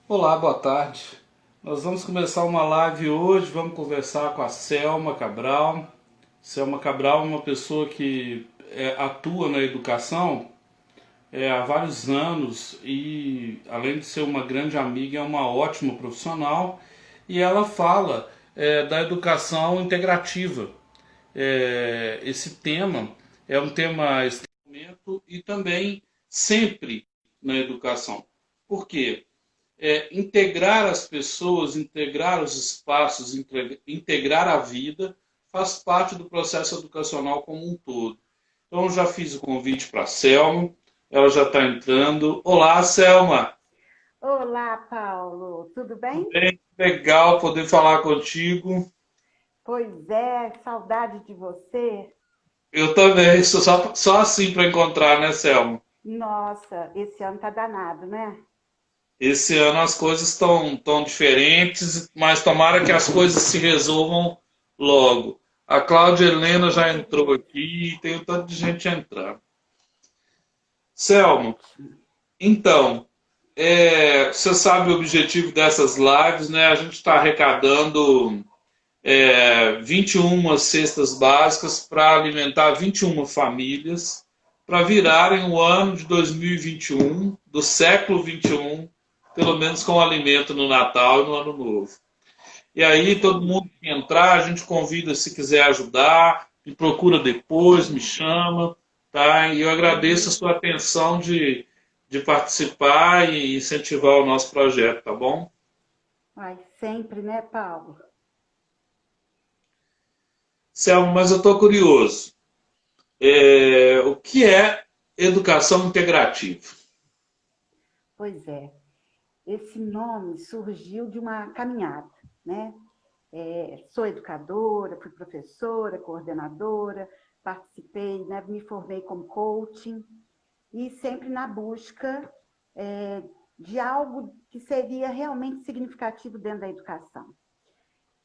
Olá, boa tarde. Nós vamos começar uma live hoje, vamos conversar com a Selma Cabral. Selma Cabral é uma pessoa que atua na educação há vários anos e, além de ser uma grande amiga, é uma ótima profissional e ela fala da educação integrativa. Esse tema é um tema momento e também sempre na educação. Por quê? Integrar as pessoas, integrar os espaços, integrar a vida, faz parte do processo educacional como um todo. Então, eu já fiz o convite para a Selma, ela já está entrando. Olá, Selma! Olá, Paulo, tudo Tudo bem? bem? Legal poder falar contigo. Pois é, saudade de você. Eu também, sou só assim para encontrar, né, Selma? Nossa, esse ano tá danado, né? Esse ano as coisas estão tão diferentes, mas tomara que as coisas se resolvam logo. A Cláudia Helena Com já entrou certeza. aqui e tem um tanto de gente entrando. Selma, Ótimo. então, você sabe o objetivo dessas lives, né? A gente está arrecadando 21 cestas básicas para alimentar 21 famílias, para virarem o ano de 2021, do século 21, pelo menos com alimento no Natal e no Ano Novo. E aí, Isso todo aí. mundo que entrar, a gente convida se quiser ajudar, me procura depois, me chama, tá? E eu agradeço a Uhum. sua atenção de participar e incentivar o nosso projeto, tá bom? Ai, sempre, né, Paulo? Selma, mas eu estou curioso. O que é educação integrativa? Pois é. Esse nome surgiu de uma caminhada, né? Sou educadora, fui professora, coordenadora, participei, né, me formei como coaching e sempre na busca é, de algo que seria realmente significativo dentro da educação.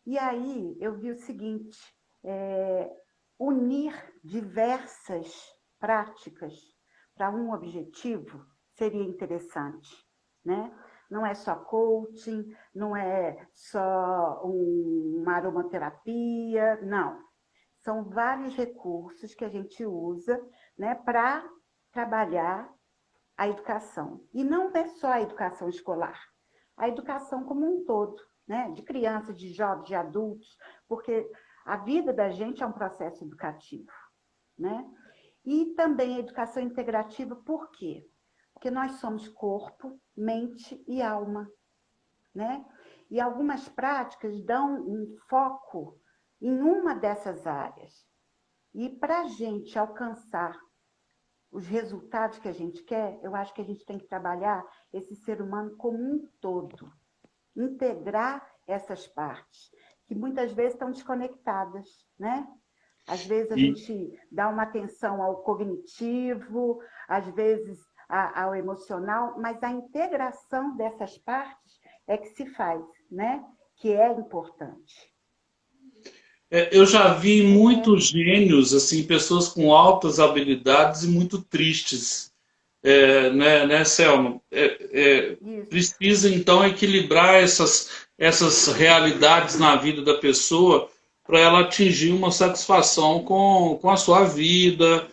E aí eu vi o seguinte: é, unir diversas práticas para um objetivo seria interessante, né? Não é só coaching, não é só uma aromaterapia, não. São vários recursos que a gente usa, né, para trabalhar a educação. E não é só a educação escolar, a educação como um todo, né? De crianças, de jovens, de adultos, porque a vida da gente é um processo educativo, né? E também a educação integrativa, por quê? Porque nós somos corpo, mente e alma, né? E algumas práticas dão um foco em uma dessas áreas. E para a gente alcançar os resultados que a gente quer, eu acho que a gente tem que trabalhar esse ser humano como um todo, integrar essas partes, que muitas vezes estão desconectadas, né? Às vezes a E, gente dá uma atenção ao cognitivo, às vezes ao emocional, mas a integração dessas partes é que se faz, né? Que é importante. eu já vi muitos gênios, assim, pessoas com altas habilidades e muito tristes, né, Selma? Isso. Precisa, então, equilibrar essas realidades na vida da pessoa para ela atingir uma satisfação com a sua vida,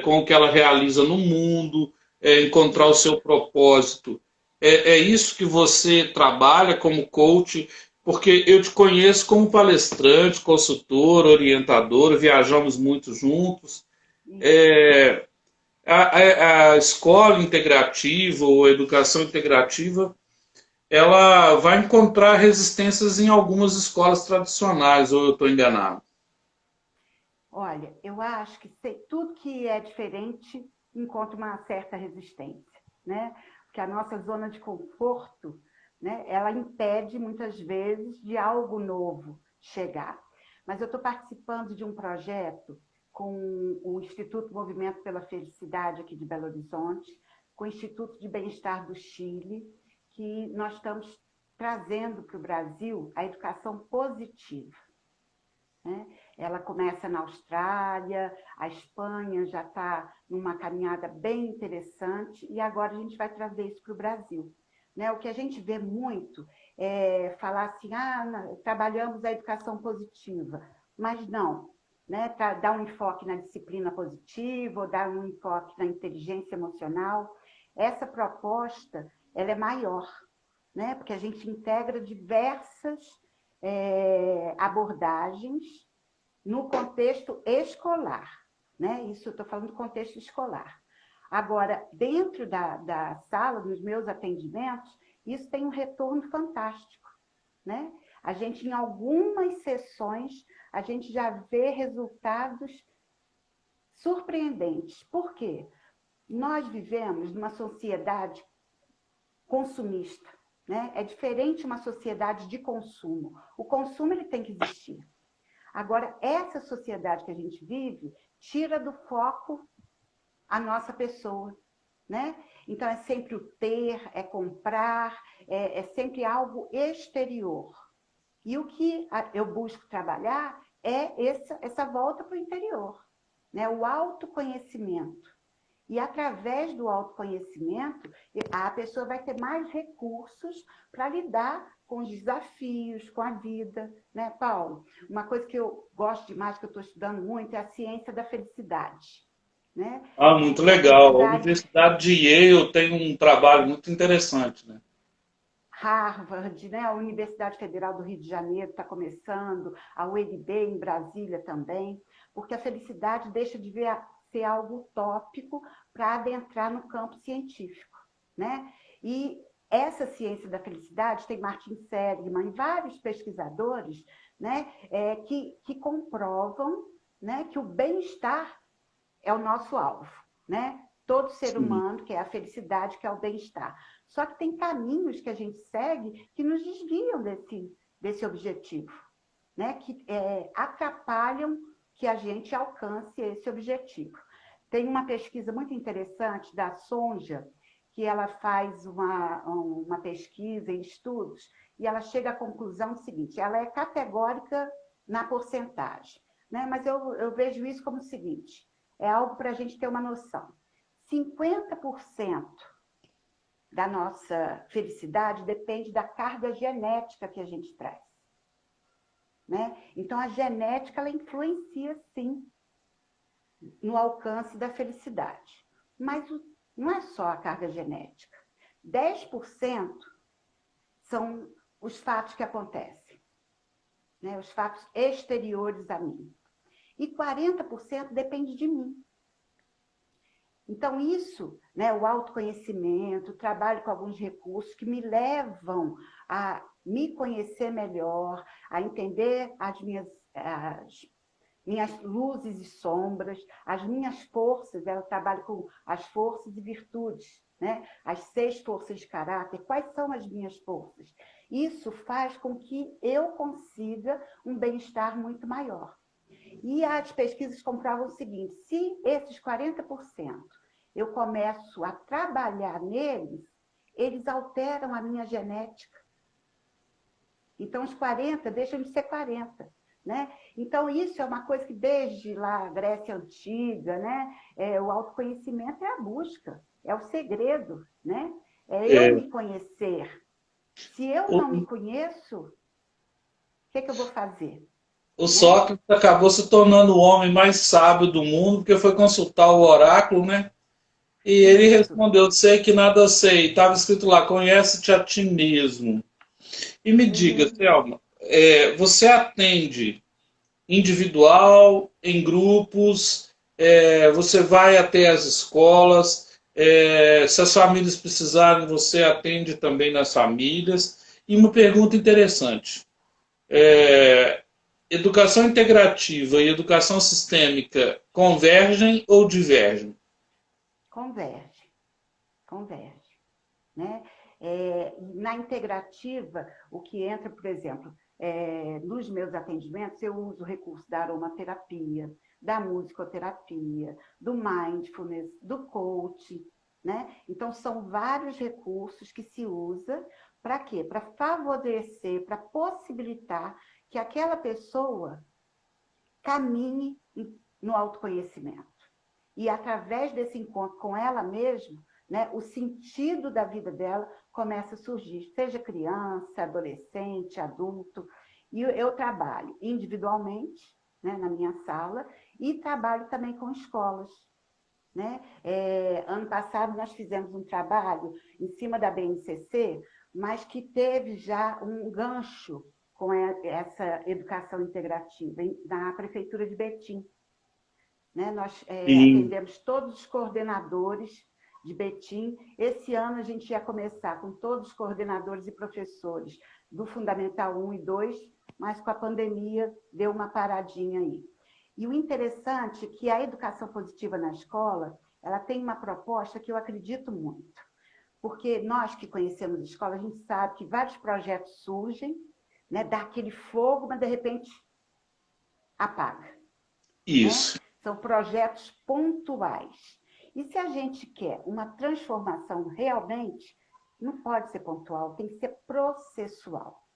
com o que ela realiza no mundo, encontrar o seu propósito. É isso que você trabalha como coach, porque eu te conheço como palestrante, consultor, orientador, viajamos muito juntos. Isso. É, a escola integrativa ou a educação integrativa, ela vai encontrar resistências em algumas escolas tradicionais, ou eu estou enganado? Olha, eu acho que tudo que é diferente encontra uma certa resistência, né? Porque a nossa zona de conforto, né, ela impede muitas vezes de algo novo chegar. Mas eu estou participando de um projeto com o Instituto Movimento pela Felicidade aqui de Belo Horizonte, com o Instituto de Bem-Estar do Chile, que nós estamos trazendo para o Brasil a educação positiva, né? Ela começa na Austrália, a Espanha já está numa caminhada bem interessante, e agora a gente vai trazer isso para o Brasil. né? O que a gente vê muito é falar assim, trabalhamos a educação positiva, mas não, né? Dar um enfoque na disciplina positiva, ou dar um enfoque na inteligência emocional. Essa proposta, ela é maior, né? Porque a gente integra diversas abordagens no contexto escolar, né? Isso eu estou falando do contexto escolar. Agora, dentro da sala, dos meus atendimentos, isso tem um retorno fantástico, né? A gente, em algumas sessões, a gente já vê resultados surpreendentes. Por quê? Nós vivemos numa sociedade consumista, né? É diferente uma sociedade de consumo. O consumo ele tem que existir. Agora, essa sociedade que a gente vive tira do foco a nossa pessoa, né? Então, é sempre o ter, é comprar, é sempre algo exterior. E o que eu busco trabalhar é essa volta para o interior, né? O autoconhecimento. E através do autoconhecimento, a pessoa vai ter mais recursos para lidar com os desafios, com a vida, né, Paulo? Uma coisa que eu gosto demais, que eu estou estudando muito, é a ciência da felicidade, né? Ah, muito A legal. A felicidade, Universidade de Yale tem um trabalho muito interessante, né? Harvard, né? A Universidade Federal do Rio de Janeiro está começando, a UNB em Brasília também, porque a felicidade deixa de ser algo utópico para adentrar no campo científico, né? E essa ciência da felicidade tem Martin Seligman e vários pesquisadores, né, que comprovam, né, que o bem-estar é o nosso alvo, né? Todo ser Sim. humano quer a felicidade, quer o bem-estar. Só que tem caminhos que a gente segue que nos desviam desse objetivo, né? Que atrapalham que a gente alcance esse objetivo. Tem uma pesquisa muito interessante da Sonja, que ela faz uma pesquisa em estudos, e ela chega à conclusão seguinte: ela é categórica na porcentagem, né? Mas eu vejo isso como o seguinte: é algo para a gente ter uma noção. 50% da nossa felicidade depende da carga genética que a gente traz, né? Então, a genética, ela influencia, sim, no alcance da felicidade. Mas não é só a carga genética. 10% são os fatos que acontecem, né? Os fatos exteriores a mim. E 40% depende de mim. Então, isso, né, o autoconhecimento, o trabalho com alguns recursos que me levam a me conhecer melhor, a entender as minhas luzes e sombras, as minhas forças. Eu trabalho com as forças e virtudes, né? As 6 forças de caráter. Quais são as minhas forças? Isso faz com que eu consiga um bem-estar muito maior. E as pesquisas comprovam o seguinte: se esses 40% eu começo a trabalhar neles, eles alteram a minha genética. Então, os 40 deixam de ser 40. Né? Então, isso é uma coisa que desde lá a Grécia Antiga, né? O autoconhecimento é a busca, é o segredo, né? É eu É, me conhecer. Se eu o, não me conheço, o que eu vou fazer? o Né? Sócrates acabou se tornando o homem mais sábio do mundo, porque foi consultar o oráculo, né? E ele Isso. respondeu: sei que nada sei. Estava escrito lá: conhece-te a ti mesmo. E me diga, Uhum. Thelma, você atende individual, em grupos, você vai até as escolas, se as famílias precisarem, você atende também nas famílias. E uma pergunta interessante: é, educação integrativa e educação sistêmica convergem ou divergem? Converge, converge. Né? Na integrativa, o que entra, por exemplo, nos meus atendimentos, eu uso o recurso da aromaterapia, da musicoterapia, do mindfulness, do coaching, né? Então, são vários recursos que se usa para quê? Para favorecer, para possibilitar que aquela pessoa caminhe no autoconhecimento. E através desse encontro com ela mesma, né, o sentido da vida dela começa a surgir, seja criança, adolescente, adulto. E eu trabalho individualmente, né, na minha sala, e trabalho também com escolas. Né? Ano passado nós fizemos um trabalho em cima da BNCC, mas que teve já um gancho com essa educação integrativa na Prefeitura de Betim. Né? Nós atendemos todos os coordenadores de Betim. Esse ano a gente ia começar com todos os coordenadores e professores do Fundamental 1 e 2, mas com a pandemia deu uma paradinha aí. E o interessante é que a educação positiva na escola, ela tem uma proposta que eu acredito muito. Porque nós que conhecemos a escola, a gente sabe que vários projetos surgem, né, dá aquele fogo, mas de repente apaga. Isso. Né? São projetos pontuais. E se a gente quer uma transformação realmente, não pode ser pontual, tem que ser processual.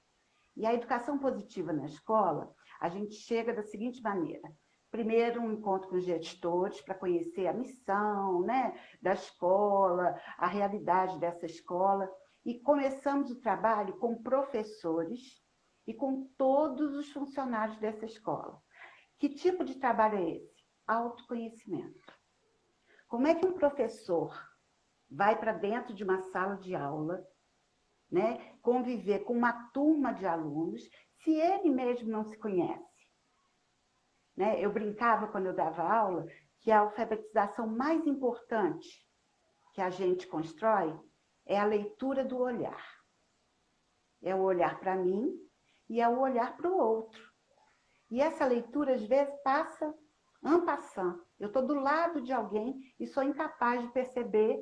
E a educação positiva na escola, a gente chega da seguinte maneira. Primeiro, um encontro com os gestores para conhecer a missão, né, da escola, a realidade dessa escola. E começamos o trabalho com professores e com todos os funcionários dessa escola. Que tipo de trabalho é esse? Autoconhecimento. Como é que um professor vai para dentro de uma sala de aula, né, conviver com uma turma de alunos, se ele mesmo não se conhece? Né? Eu brincava quando eu dava aula que a alfabetização mais importante que a gente constrói é a leitura do olhar. É o olhar para mim e é o olhar para o outro. E essa leitura, às vezes, passa en passant. Eu estou do lado de alguém e sou incapaz de perceber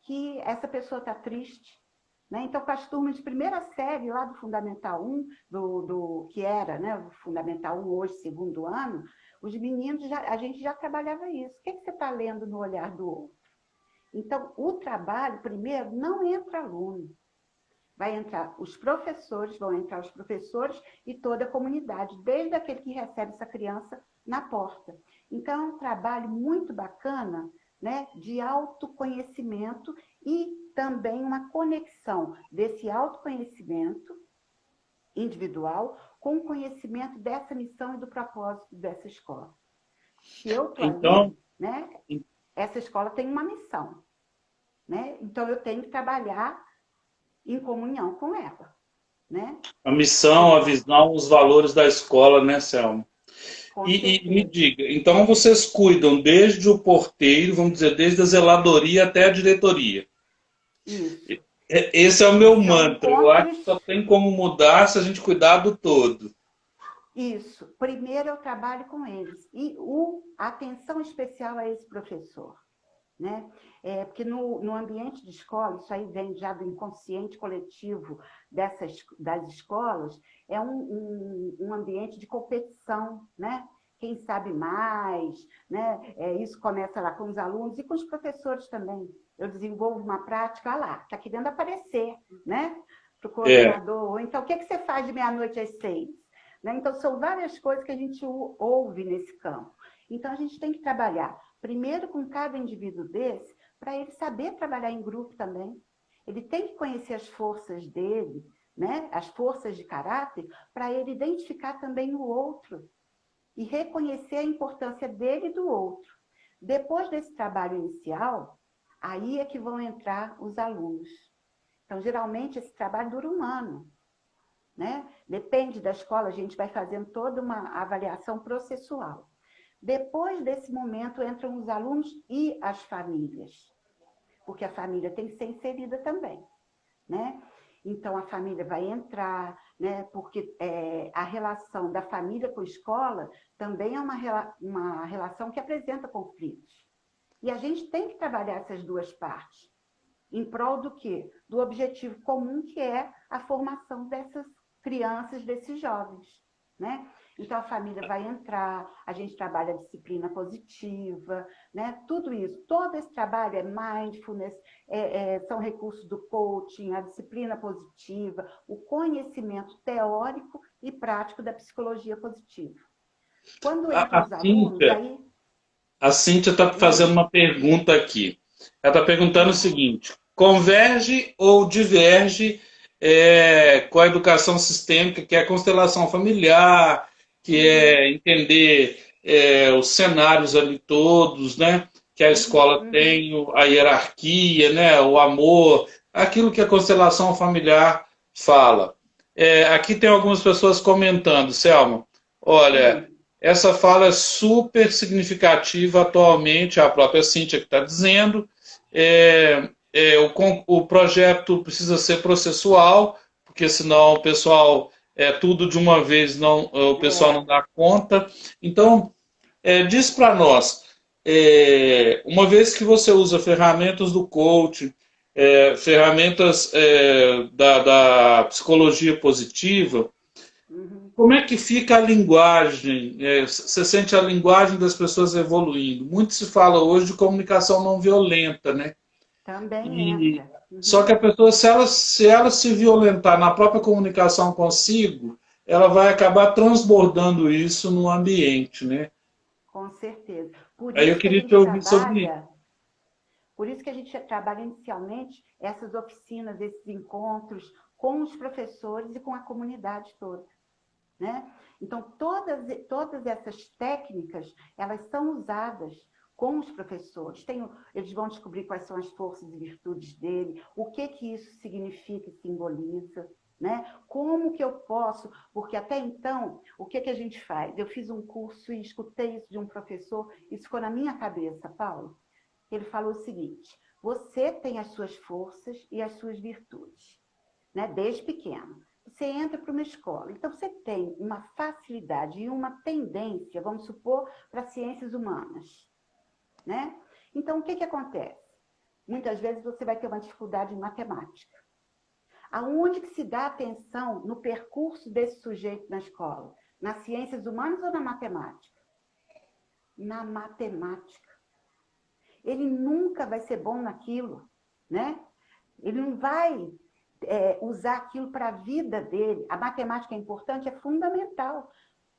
que essa pessoa está triste. Né? Então, com as turmas de primeira série, lá do Fundamental 1, que era, né, o Fundamental 1, hoje, segundo ano, os meninos, a gente já trabalhava isso. O que você está lendo no olhar do outro? Então, o trabalho, primeiro, não entra aluno. Vai entrar os professores, vão entrar os professores e toda a comunidade, desde aquele que recebe essa criança na porta. Então, é um trabalho muito bacana, né, de autoconhecimento e também uma conexão desse autoconhecimento individual com o conhecimento dessa missão e do propósito dessa escola. Se eu estou ali, né, essa escola tem uma missão. Né? Então, eu tenho que trabalhar em comunhão com ela. Né? A missão, a visão, os valores da escola, né, Selma? E me diga, então vocês cuidam desde o porteiro, vamos dizer, desde a zeladoria até a diretoria. Isso. Esse é o meu mantra. Eu acho que só tem como mudar se a gente cuidar do todo. Isso. Primeiro eu trabalho com eles. E a atenção especial a esse professor. Né? Porque no ambiente de escola, isso aí vem já do inconsciente coletivo das escolas, é um ambiente de competição, né? Quem sabe mais, né? Isso começa lá com os alunos e com os professores também. Eu desenvolvo uma prática, lá, está querendo aparecer, né? Para o coordenador. Ou então, o que você faz de meia-noite às 6? Né? Então, são várias coisas que a gente ouve nesse campo. Então, a gente tem que trabalhar primeiro com cada indivíduo desse, para ele saber trabalhar em grupo também. Ele tem que conhecer as forças dele, né? As forças de caráter, para ele identificar também o outro e reconhecer a importância dele e do outro. Depois desse trabalho inicial, aí é que vão entrar os alunos. Então, geralmente, esse trabalho dura um ano. Né? Depende da escola, a gente vai fazendo toda uma avaliação processual. Depois desse momento, entram os alunos e as famílias, porque a família tem que ser inserida também. Né? Então, a família vai entrar, né? Porque a relação da família com a escola também é uma relação que apresenta conflitos. E a gente tem que trabalhar essas duas partes, em prol do quê? Do objetivo comum, que é a formação dessas crianças, desses jovens. Né? Então, a família vai entrar, a gente trabalha a disciplina positiva, né? Tudo isso, todo esse trabalho é mindfulness, são recursos do coaching, a disciplina positiva, o conhecimento teórico e prático da psicologia positiva. Quando entram os alunos, aí... A Cíntia está fazendo uma pergunta aqui. Ela está perguntando o seguinte: converge ou diverge com a educação sistêmica, que é a constelação familiar, que Uhum, é entender os cenários ali todos, né? Que a uhum, escola uhum. tem, a hierarquia, né? O amor, aquilo que a constelação familiar fala. Aqui tem algumas pessoas comentando, Selma, olha, Hum, essa fala é super significativa atualmente, a própria Cíntia que está dizendo, o projeto precisa ser processual, porque senão o pessoal tudo de uma vez não, o pessoal é, não dá conta. Então, diz para nós, uma vez que você usa ferramentas do coaching, ferramentas da psicologia positiva, uhum. como é que fica a linguagem? Você sente a linguagem das pessoas evoluindo? Muito se fala hoje de comunicação não violenta, né? Também E entra. só Uhum. que a pessoa, se ela se violentar na própria comunicação consigo, ela vai acabar transbordando isso no ambiente, né? Com certeza. Por Aí eu isso que a queria te gente ouvir sobre trabalha, por isso que a gente trabalha inicialmente essas oficinas, esses encontros com os professores e com a comunidade toda, né? Então, todas essas técnicas, elas são usadas com os professores. Eles vão descobrir quais são as forças e virtudes dele, o que que isso significa e simboliza, né? Como que eu posso, porque até então, o que que a gente faz? Eu fiz um curso e escutei isso de um professor, isso ficou na minha cabeça, Paulo. Ele falou o seguinte: você tem as suas forças e as suas virtudes, né? Desde pequeno. Você entra para uma escola, então você tem uma facilidade e uma tendência, vamos supor, para ciências humanas, né? Então, o que que acontece? Muitas vezes você vai ter uma dificuldade em matemática. Aonde que se dá atenção no percurso desse sujeito na escola? Nas ciências humanas ou na matemática? Na matemática. Ele nunca vai ser bom naquilo, né? Ele não vai usar aquilo para a vida dele. A matemática é importante, é fundamental.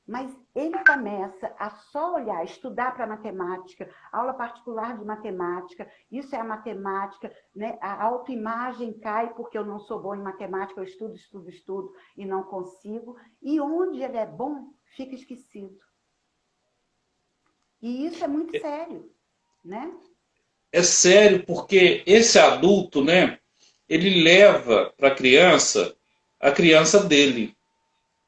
Mas ele começa a só olhar, estudar para matemática, aula particular de matemática, isso é a matemática, né? A autoimagem cai porque eu não sou bom em matemática, eu estudo, estudo, estudo e não consigo. E onde ele é bom, fica esquecido. E isso é muito sério, né? é sério porque esse adulto, né, ele leva para a criança dele.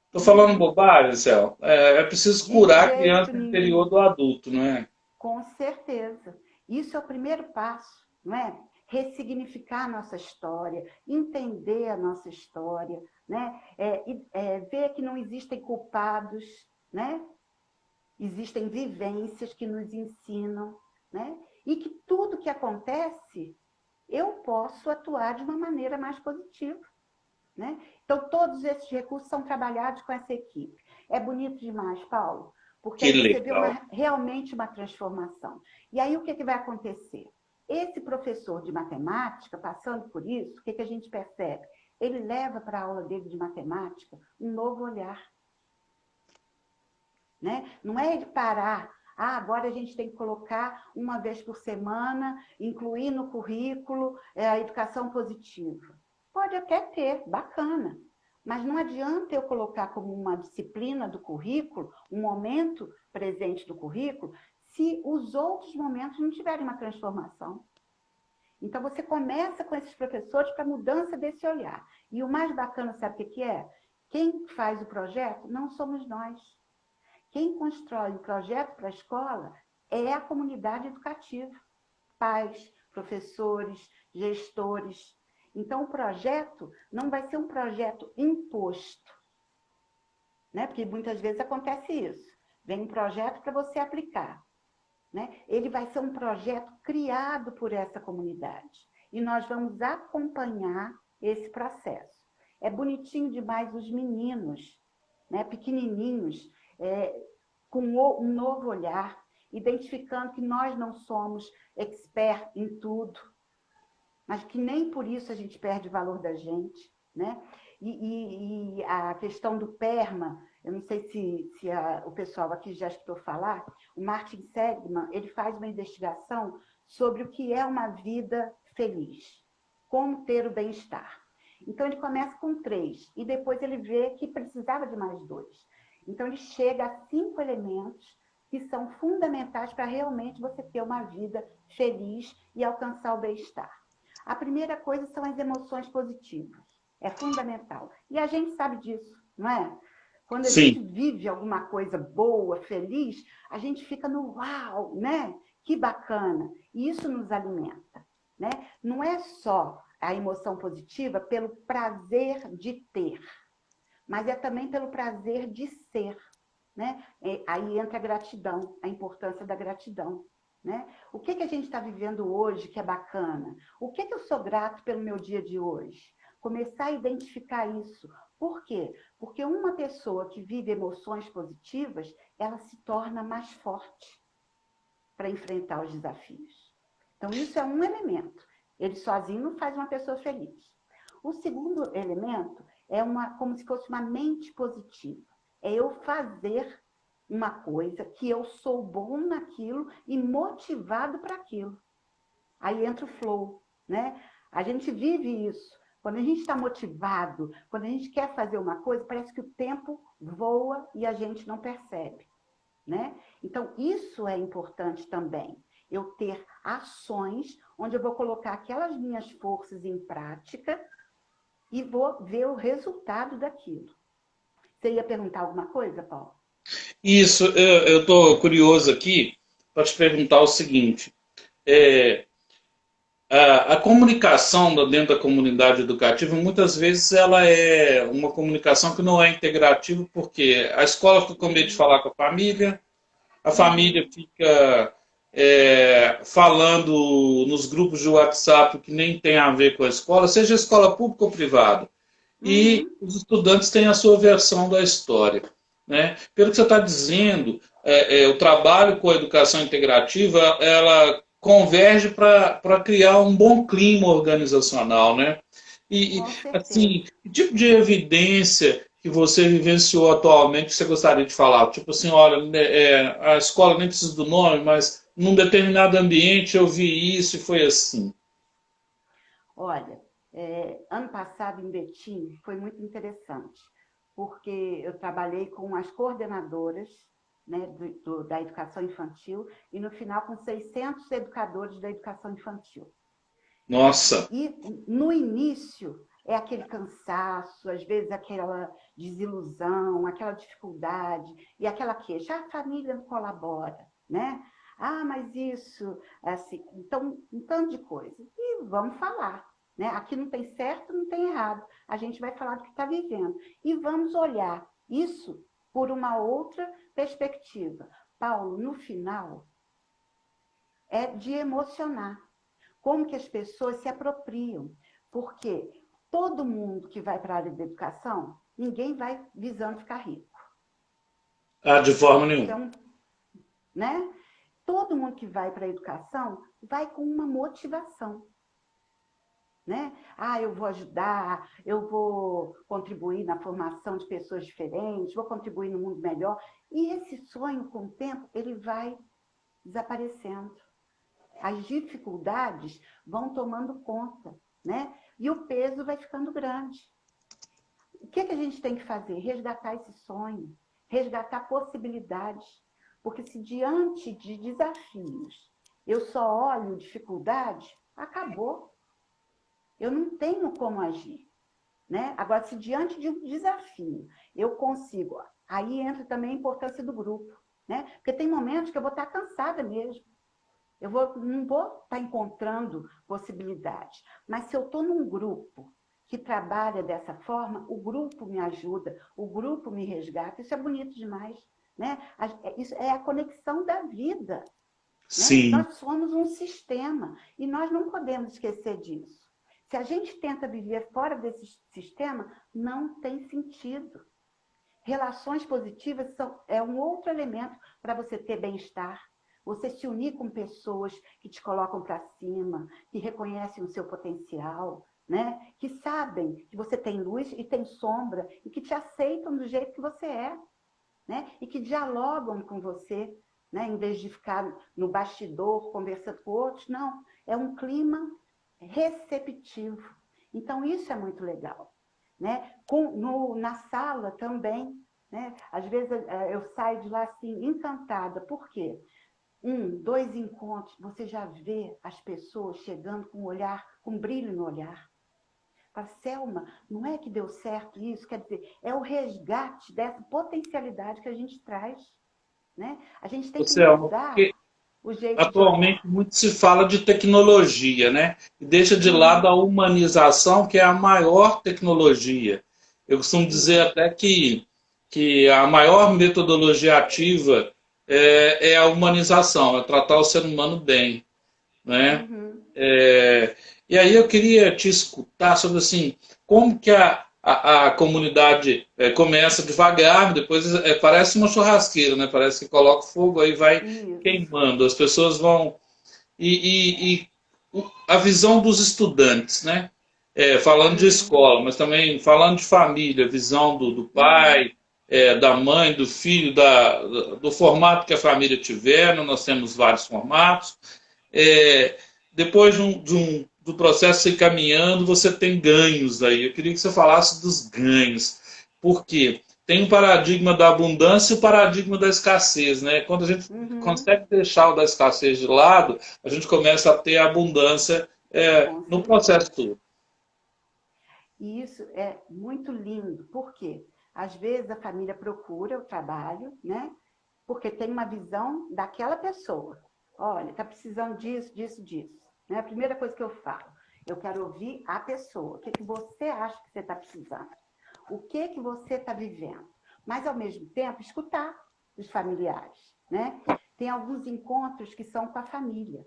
Estou falando Uhum. bobagem, Céu. É preciso De curar a jeito criança interior nenhum. do adulto, não é? Com certeza. Isso é o primeiro passo, não é? Ressignificar a nossa história, entender a nossa história, né? Ver que não existem culpados, né? Existem vivências que nos ensinam, né? E que tudo que acontece, eu posso atuar de uma maneira mais positiva, né? Então, todos esses recursos são trabalhados com essa equipe. É bonito demais, Paulo, porque Que aí você vê legal. realmente uma transformação. E aí o que vai acontecer? Esse professor de matemática, passando por isso, o que a gente percebe? Ele leva para a aula dele de matemática um novo olhar, né? Não é ele parar. Agora a gente tem que colocar uma vez por semana, incluir no currículo a educação positiva. Pode até ter, bacana. Mas não adianta eu colocar como uma disciplina do currículo, um momento presente do currículo, se os outros momentos não tiverem uma transformação. Então, você começa com esses professores para a mudança desse olhar. E o mais bacana, sabe o que é? Quem faz o projeto não somos nós. Quem constrói o projeto para a escola é a comunidade educativa, pais, professores, gestores. Então, o projeto não vai ser um projeto imposto, né? Porque muitas vezes acontece isso. Vem um projeto para você aplicar, né? Ele vai ser um projeto criado por essa comunidade. E nós vamos acompanhar esse processo. É bonitinho demais os meninos, né, pequenininhos, com um novo olhar, identificando que nós não somos expert em tudo, mas que nem por isso a gente perde o valor da gente, né? E a questão do PERMA, eu não sei se o pessoal aqui já escutou falar, o Martin Seligman, ele faz uma investigação sobre o que é uma vida feliz. como ter o bem-estar. Então, ele começa com 3 e depois ele vê que precisava de mais 2. Então, ele chega a 5 elementos que são fundamentais para realmente você ter uma vida feliz e alcançar o bem-estar. A primeira coisa são as emoções positivas. É fundamental. E a gente sabe disso, não é? Quando a gente Sim. vive alguma coisa boa, feliz, a gente fica no uau, né? Que bacana. E isso nos alimenta, né? Não é só a emoção positiva pelo prazer de ter, mas é também pelo prazer de ser, né? Aí entra a gratidão, a importância da gratidão. Né? O que a gente está vivendo hoje que é bacana? O que eu sou grato pelo meu dia de hoje? Começar a identificar isso. Por quê? Porque uma pessoa que vive emoções positivas, ela se torna mais forte para enfrentar os desafios. Então, isso é um elemento. Ele sozinho não faz uma pessoa feliz. O segundo elemento é como se fosse uma mente positiva. É eu fazer uma coisa que eu sou bom naquilo e motivado para aquilo. Aí entra o flow, né? A gente vive isso. Quando a gente está motivado, quando a gente quer fazer uma coisa, parece que o tempo voa e a gente não percebe, né? Então, isso é importante também. Eu ter ações onde eu vou colocar aquelas minhas forças em prática e vou ver o resultado daquilo. Você ia perguntar alguma coisa, Paulo? Isso, eu estou curioso aqui para te perguntar o seguinte. É, a comunicação dentro da comunidade educativa, muitas vezes, ela é uma comunicação que não é integrativa, porque a escola fica com medo de falar com a família Uhum. fica falando nos grupos de WhatsApp que nem tem a ver com a escola, seja escola pública ou privada. E Uhum. os estudantes têm a sua versão da história. Né? Pelo que você está dizendo, o trabalho com a educação integrativa, ela converge para criar um bom clima organizacional. Né? Com Assim, certeza. que tipo de evidência que você vivenciou atualmente que você gostaria de falar? Tipo assim, olha, a escola nem precisa do nome, mas num determinado ambiente eu vi isso e foi assim. Olha, ano passado em Betim foi muito interessante, porque eu trabalhei com as coordenadoras, né, da educação infantil e no final com 600 educadores da educação infantil. Nossa, E no início é aquele cansaço, às vezes aquela desilusão, aquela dificuldade e aquela queixa. Ah, a família não colabora, né? Ah, mas isso, assim, então, um tanto de coisa. E vamos falar, né? Aqui não tem certo, não tem errado. A gente vai falar do que está vivendo. E vamos olhar isso por uma outra perspectiva. Paulo, no final, é de emocionar como que as pessoas se apropriam. Porque todo mundo que vai para a área da educação, ninguém vai visando ficar rico. de forma Isso é nenhuma. um, né? Todo mundo que vai para a educação vai com uma motivação. Né? Ah, eu vou ajudar, eu vou contribuir na formação de pessoas diferentes, vou contribuir no mundo melhor. E esse sonho, com o tempo, ele vai desaparecendo. As dificuldades vão tomando conta, né? E o peso vai ficando grande. O que a gente tem que fazer? Resgatar esse sonho, resgatar possibilidades. Porque se diante de desafios eu só olho dificuldade, acabou. Eu não tenho como agir. Né? Agora, se diante de um desafio eu consigo, aí entra também a importância do grupo. Né? Porque tem momentos que eu vou estar cansada mesmo. Não vou estar encontrando possibilidades. Mas se eu estou num grupo que trabalha dessa forma, o grupo me ajuda, o grupo me resgata. Isso é bonito demais. Né? Isso é a conexão da vida. Né? Sim. Nós somos um sistema e nós não podemos esquecer disso. Se a gente tenta viver fora desse sistema, não tem sentido. Relações positivas é um outro elemento para você ter bem-estar. Você se unir com pessoas que te colocam para cima, que reconhecem o seu potencial, né? Que sabem que você tem luz e tem sombra e que te aceitam do jeito que você é, né? E que dialogam com você, né? Em vez de ficar no bastidor conversando com outros, não. É um clima receptivo. Então, isso é muito legal. Né? Na sala também, né? Às vezes eu saio de lá assim, encantada. Por quê? 2 encontros, você já vê as pessoas chegando com um olhar, com um brilho no olhar. Fala, Selma, não é que deu certo isso? Quer dizer, é o resgate dessa potencialidade que a gente traz. Né? A gente tem que Selma, mudar porque o jeito de atualmente olhar. muito se fala de tecnologia, né? E deixa de lado a humanização, que é a maior tecnologia. Eu costumo dizer Isso. até que a maior metodologia ativa é a humanização, é tratar o ser humano bem, né? Uhum. É, e aí eu queria te escutar sobre assim, como que a comunidade começa devagar, depois parece uma churrasqueira, né? Parece que coloca fogo aí vai Isso. queimando, as pessoas vão e a visão dos estudantes, né? Falando de Uhum. escola, mas também falando de família, visão do Uhum. pai, da mãe, do filho, do formato que a família tiver, nós temos vários formatos. É, depois do processo ir caminhando, você tem ganhos aí. Eu queria que você falasse dos ganhos. Por quê? Tem o paradigma da abundância e o paradigma da escassez, né? Quando a gente Uhum. consegue deixar o da escassez de lado, a gente começa a ter a abundância Com no processo certeza. todo. E isso é muito lindo. Por quê? Às vezes a família procura o trabalho, né? Porque tem uma visão daquela pessoa. Olha, está precisando disso, disso, disso. Né? A primeira coisa que eu falo, eu quero ouvir a pessoa. O que, que você acha que você está precisando? O que, que você está vivendo? Mas, ao mesmo tempo, escutar os familiares. Né? Tem alguns encontros que são com a família.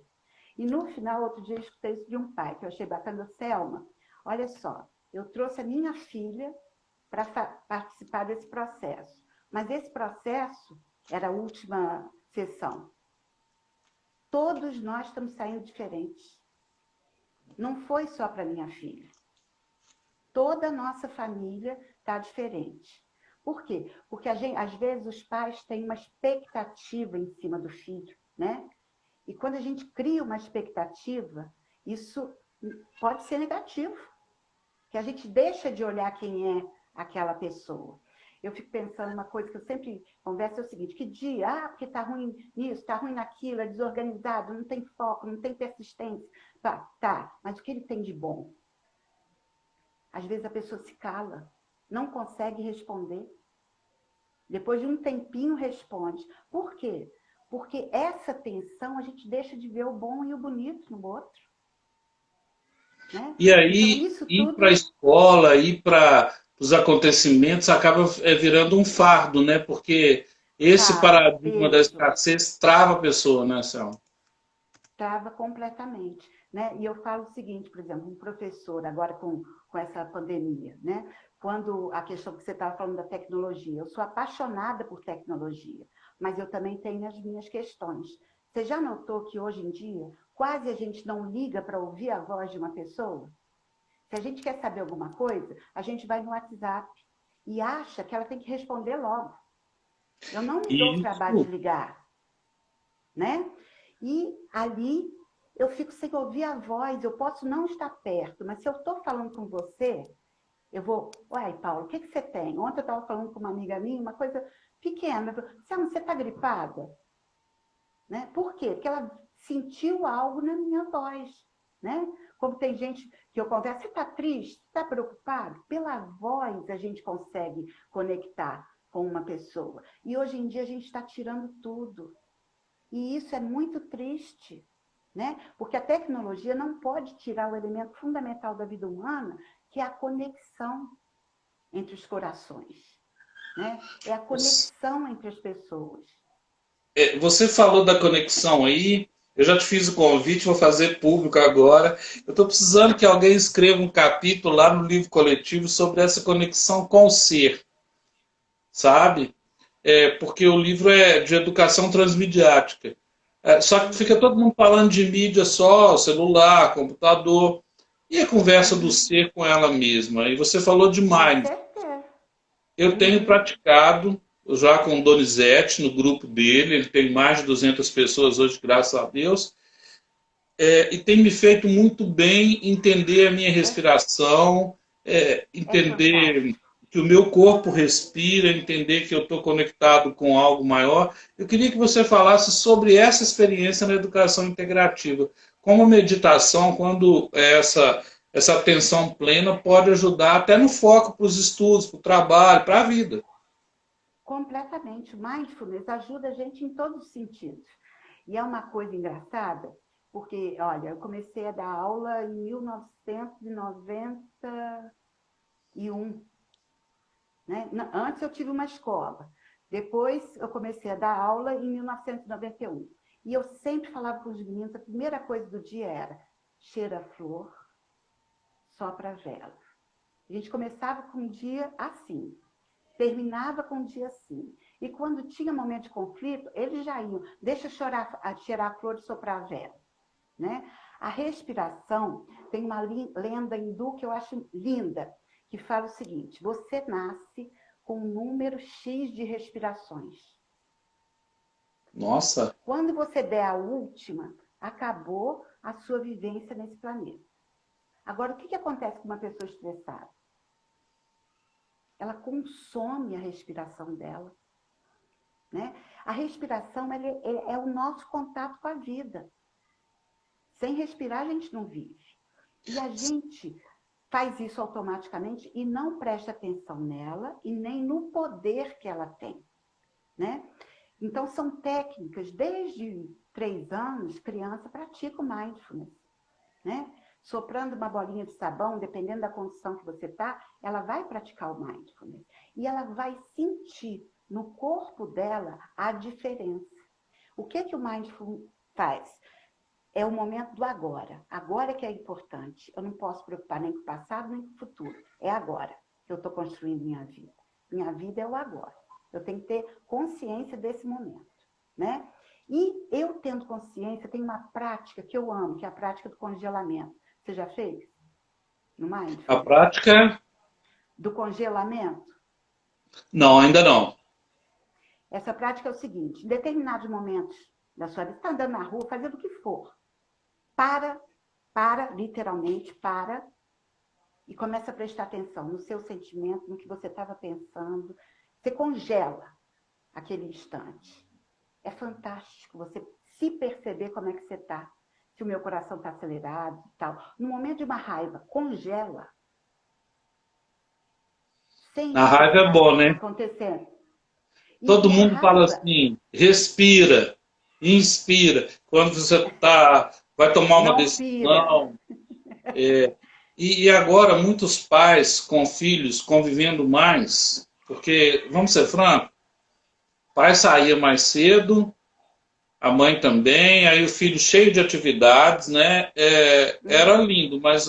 E no final, outro dia, eu escutei isso de um pai, que eu achei bacana, Selma. Olha só, eu trouxe a minha filha para participar desse processo. Mas esse processo era a última sessão. Todos nós estamos saindo diferentes. Não foi só para minha filha. Toda a nossa família está diferente. Por quê? Porque às vezes os pais têm uma expectativa em cima do filho, né? E quando a gente cria uma expectativa, isso pode ser negativo, que a gente deixa de olhar quem é aquela pessoa. Eu fico pensando uma coisa que eu sempre converso, é o seguinte, que dia? Ah, porque está ruim nisso, está ruim naquilo, é desorganizado, não tem foco, não tem persistência. Tá, mas o que ele tem de bom? Às vezes a pessoa se cala, não consegue responder. Depois de um tempinho responde. Por quê? Porque essa tensão a gente deixa de ver o bom e o bonito no outro. Né? E Então, aí, isso ir para a tudo escola, ir para os acontecimentos, acaba virando um fardo, né? Porque esse fardo, paradigma da peso, escassez trava a pessoa, né, Selma? trava completamente. Né? E eu falo o seguinte, por exemplo, um professor, agora com essa pandemia, né? Quando a questão que você estava falando da tecnologia, eu sou apaixonada por tecnologia, mas eu também tenho as minhas questões. Você já notou que hoje em dia quase a gente não liga para ouvir a voz de uma pessoa? Se a gente quer saber alguma coisa, a gente vai no WhatsApp e acha que ela tem que responder logo. Eu não me dou o trabalho de Isso. ligar, né? E ali eu fico sem ouvir a voz, eu posso não estar perto, mas se eu estou falando com você, eu vou, uai, Paulo, o que, que você tem? Ontem eu estava falando com uma amiga minha, uma coisa pequena, você está gripada? Né? Por quê? Porque ela sentiu algo na minha voz. Né? Como tem gente que eu converso, você está triste? Está preocupado? Pela voz a gente consegue conectar com uma pessoa. E hoje em dia a gente está tirando tudo. E isso é muito triste, né? Porque a tecnologia não pode tirar o elemento fundamental da vida humana, que é a conexão entre os corações, né? É a conexão entre as pessoas. Você falou da conexão aí, eu já te fiz o convite, vou fazer público agora. Eu estou precisando que alguém escreva um capítulo lá no livro coletivo sobre essa conexão com o ser, sabe? Porque o livro é de educação transmediática. Só que fica todo mundo falando de mídia só, celular, computador, e a conversa do Uhum. ser com ela mesma. E você falou de Com mind. certeza. Eu tenho Uhum. praticado já com o Donizete no grupo dele, ele tem mais de 200 pessoas hoje, graças a Deus. e tem me feito muito bem entender a minha É, respiração, é entender fantástico. que o meu corpo respira, entender que eu estou conectado com algo maior. Eu queria que você falasse sobre essa experiência na educação integrativa. Como a meditação, quando essa atenção plena pode ajudar até no foco para os estudos, para o trabalho, para a vida. Completamente. O mindfulness ajuda a gente em todos os sentidos. E é uma coisa engraçada, porque, olha, eu comecei a dar aula em 1991, né? Antes eu tive uma escola. Depois eu comecei a dar aula em 1991. E eu sempre falava com os meninos, a primeira coisa do dia era cheira a flor, sopra a vela. A gente começava com um dia assim, terminava com um dia assim. E quando tinha momento de conflito, eles já iam, deixa cheirar a flor e soprar a vela. Né? A respiração tem uma lenda hindu que eu acho linda, que fala o seguinte: você nasce com um número X de respirações. Nossa, Quando você der a última, acabou a sua vivência nesse planeta. Agora, o que acontece com uma pessoa estressada? Ela consome a respiração dela. Né? A respiração é o nosso contato com a vida. Sem respirar, a gente não vive. E a gente faz isso automaticamente e não presta atenção nela e nem no poder que ela tem. Né? Então, são técnicas, desde 3 anos, criança pratica o mindfulness. Né? Soprando uma bolinha de sabão, dependendo da condição que você está, ela vai praticar o mindfulness. E ela vai sentir no corpo dela a diferença. O que o mindfulness faz? É o momento do agora. Agora que é importante. Eu não posso preocupar nem com o passado, nem com o futuro. É agora que eu estou construindo minha vida. Minha vida é o agora. Eu tenho que ter consciência desse momento. Né? E eu tendo consciência, tem uma prática que eu amo, que é a prática do congelamento. Você já fez? No a Mindfulness? prática, Do congelamento? não, ainda não. Essa prática é o seguinte: em determinados momentos da sua vida, você está andando na rua, fazendo o que for. Literalmente, e começa a prestar atenção no seu sentimento, no que você estava pensando. Você congela aquele instante. É fantástico você se perceber como é que você está. Se o meu coração está acelerado e tal. No momento de uma raiva, congela. Sem A raiva é enxergar o bom, que está né? acontecendo. Todo E a mundo fala raiva assim, respira, inspira. Quando você vai tomar uma não pira. decisão. E agora muitos pais com filhos convivendo mais, porque, vamos ser francos, o pai saía mais cedo, a mãe também, aí o filho cheio de atividades, né? Era Uhum. lindo, mas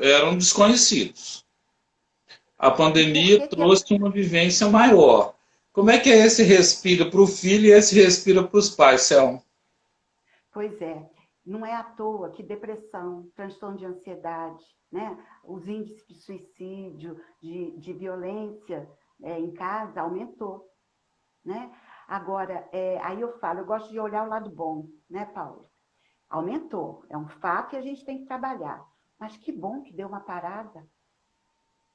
eram desconhecidos. A E por pandemia que que é... trouxe uma vivência maior. Como é que é esse respira para o filho e esse respira para os pais, Selma? Pois é, não é à toa que depressão, transtorno de ansiedade, né? Os índices de suicídio, de violência em casa aumentou. Né? Agora, aí eu falo, eu gosto de olhar o lado bom, né, Paulo? Aumentou, é um fato e a gente tem que trabalhar. Mas que bom que deu uma parada,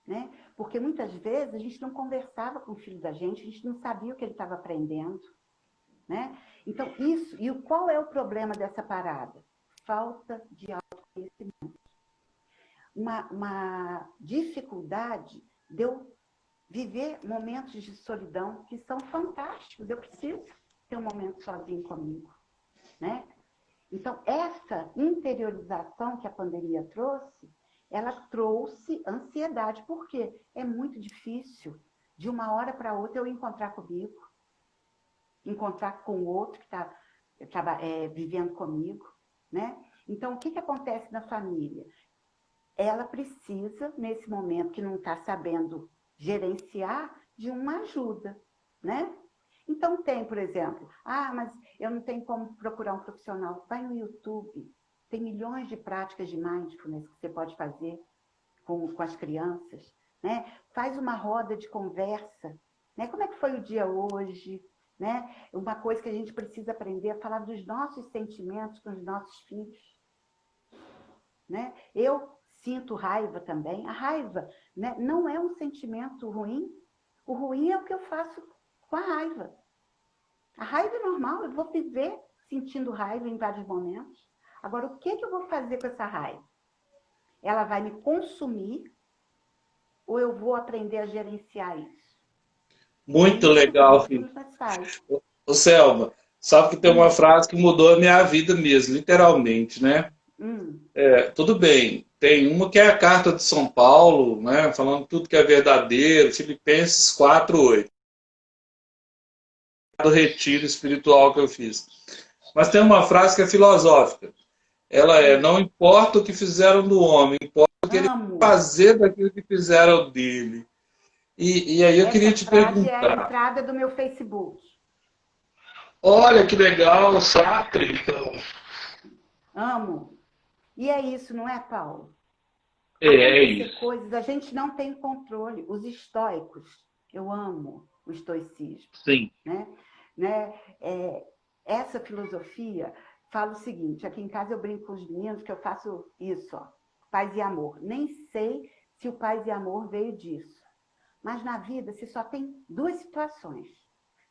né? Porque muitas vezes a gente não conversava com o filho da gente, a gente não sabia o que ele estava aprendendo, né? Então, isso, e qual é o problema dessa parada? Falta de autoconhecimento. Uma dificuldade de eu viver momentos de solidão que são fantásticos. Eu preciso ter um momento sozinho comigo, né? Então, essa interiorização que a pandemia trouxe, ela trouxe ansiedade. Por quê? É muito difícil, de uma hora para outra, eu encontrar comigo, encontrar com o outro que está vivendo comigo, né? Então, o que acontece na família? Ela precisa, nesse momento que não está sabendo gerenciar, de uma ajuda, né? Então tem, por exemplo, mas eu não tenho como procurar um profissional. Vai no YouTube, tem milhões de práticas de mindfulness que você pode fazer com as crianças, né? Faz uma roda de conversa, né? Como é que foi o dia hoje, né? Uma coisa que a gente precisa aprender é falar dos nossos sentimentos com os nossos filhos. né? Eu sinto raiva também. A raiva, né, não é um sentimento ruim. O ruim é o que eu faço com a raiva. A raiva é normal, eu vou viver sentindo raiva em vários momentos. Agora, o que eu vou fazer com essa raiva? Ela vai me consumir ou eu vou aprender a gerenciar isso? É Muito isso que o legal, filho. Mindfulness faz. Ô, Selma, sabe que tem uma frase que mudou a minha vida mesmo, literalmente, né? Hum, Tudo bem. Tem uma que é a Carta de São Paulo, né? Falando tudo que é verdadeiro, Filipenses 4:8, do retiro espiritual que eu fiz. Mas tem uma frase que é filosófica. Ela é: hum. não importa o que fizeram do homem, importa o que ele Amo. fazer daquilo que fizeram dele. E aí eu Essa queria te frase é a perguntar. entrada do meu Facebook. Olha que legal, Sartre, então. Amo. E é isso, não é, Paulo? É Acontecer isso. coisas, a gente não tem controle. Os estoicos, eu amo o estoicismo, Sim. né? Essa filosofia fala o seguinte, aqui em casa eu brinco com os meninos que eu faço isso, ó, paz e amor. Nem sei se o paz e amor veio disso, mas na vida você só tem duas situações.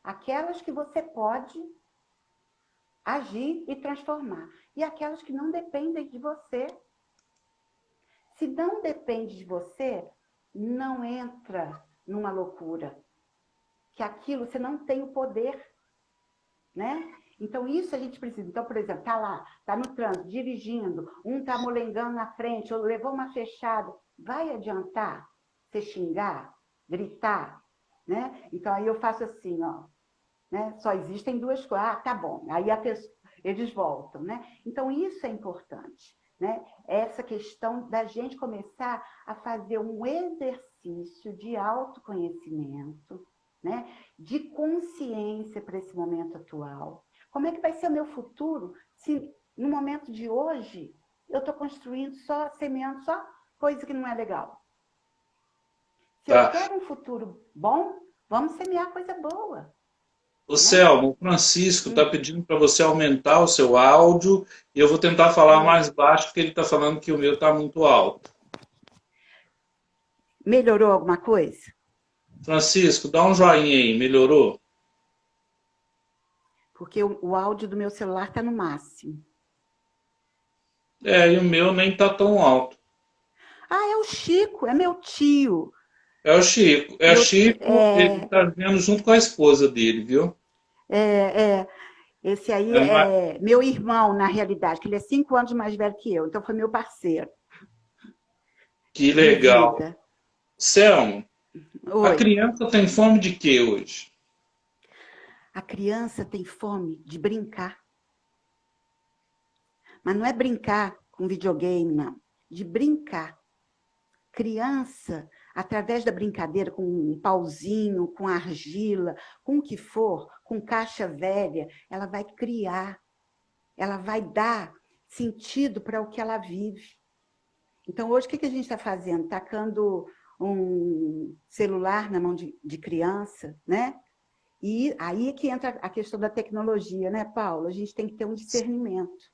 Aquelas que você pode agir e transformar, e aquelas que não dependem de você. Se não depende de você, não entra numa loucura. Que aquilo você não tem o poder, né? Então, isso a gente precisa. Então, por exemplo, tá lá, tá no trânsito, dirigindo, um tá molengando na frente, ou levou uma fechada. Vai adiantar você xingar, gritar, né? Então, aí eu faço assim, ó, né? Só existem duas coisas. Ah, tá bom. Aí eles voltam, né? Então, isso é importante, né? Essa questão da gente começar a fazer um exercício de autoconhecimento, né? De consciência para esse momento atual. Como é que vai ser o meu futuro se no momento de hoje eu estou construindo só, semeando só coisa que não é legal? Se eu Tá. quero um futuro bom, vamos semear coisa boa, O né? Selma, o Francisco está pedindo para você aumentar o seu áudio e eu vou tentar falar Hum. mais baixo porque ele está falando que o meu está muito alto. Melhorou alguma coisa? Francisco, dá um joinha aí, melhorou? Porque o áudio do meu celular está no máximo. E o meu nem está tão alto. Ah, é o Chico, é meu tio. É o Chico. É o Meu, Chico, ele está vendo junto com a esposa dele, viu? esse aí É uma- é meu irmão, na realidade, que ele é 5 anos mais velho que eu, então foi meu parceiro Que de legal. vida. Selma, a Oi. criança tem fome de quê hoje? A criança tem fome de brincar. Mas não é brincar com videogame, não. De brincar. Criança, através da brincadeira, com um pauzinho, com argila, com o que for, com caixa velha, ela vai criar, ela vai dar sentido para o que ela vive. Então, hoje, o que a gente está fazendo? Tacando um celular na mão de criança, né? E aí é que entra a questão da tecnologia, né, Paulo? A gente tem que ter um discernimento.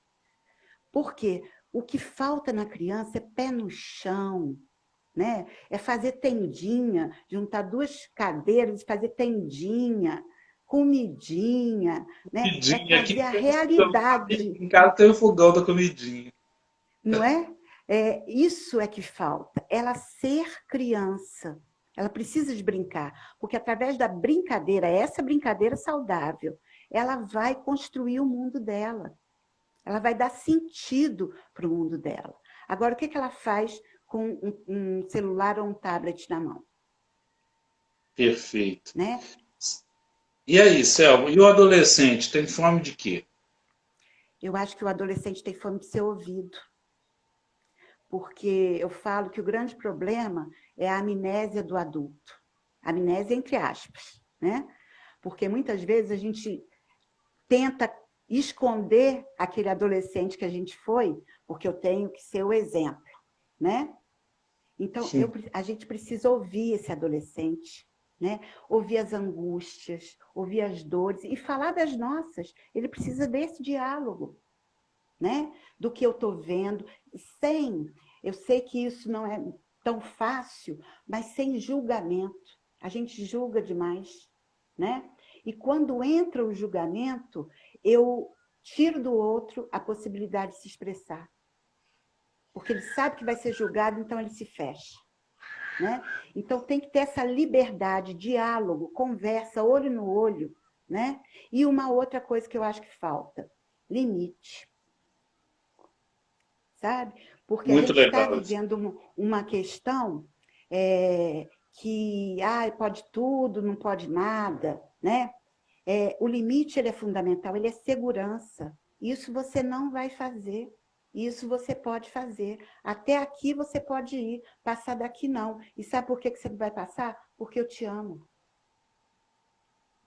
Por quê? O que falta na criança é pé no chão, né? É fazer tendinha, juntar duas cadeiras e fazer tendinha, comidinha, né? É Comidinha. trazer Aqui a aqui realidade, em casa tem o fogão da comidinha. não é? Isso é que falta, ela ser criança. Ela precisa de brincar, porque através da brincadeira, essa brincadeira saudável, ela vai construir o mundo dela. Ela vai dar sentido para o mundo dela. Agora, o que ela faz com um celular ou um tablet na mão? Perfeito. Né? E aí, Selma, e o adolescente tem fome de quê? Eu acho que o adolescente tem fome de ser ouvido. Porque eu falo que o grande problema é a amnésia do adulto. Amnésia entre aspas, né? Porque muitas vezes a gente tenta esconder aquele adolescente que a gente foi, porque eu tenho que ser o exemplo, né? Então, a gente precisa ouvir esse adolescente, né? Ouvir as angústias, ouvir as dores e falar das nossas. Ele precisa desse diálogo, né? Do que eu estou vendo, eu sei que isso não é tão fácil, mas sem julgamento. A gente julga demais, né? E quando entra o julgamento, eu tiro do outro a possibilidade de se expressar. Porque ele sabe que vai ser julgado, então ele se fecha. Né? Então tem que ter essa liberdade, diálogo, conversa, olho no olho. Né? E uma outra coisa que eu acho que falta, limite. Sabe? Porque a Muito gente está legal isso. vivendo uma questão que pode tudo, não pode nada. Né? O limite ele é fundamental, ele é segurança. Isso você não vai fazer. Isso você pode fazer. Até aqui você pode ir, passar daqui não. E sabe por que você vai passar? Porque eu te amo.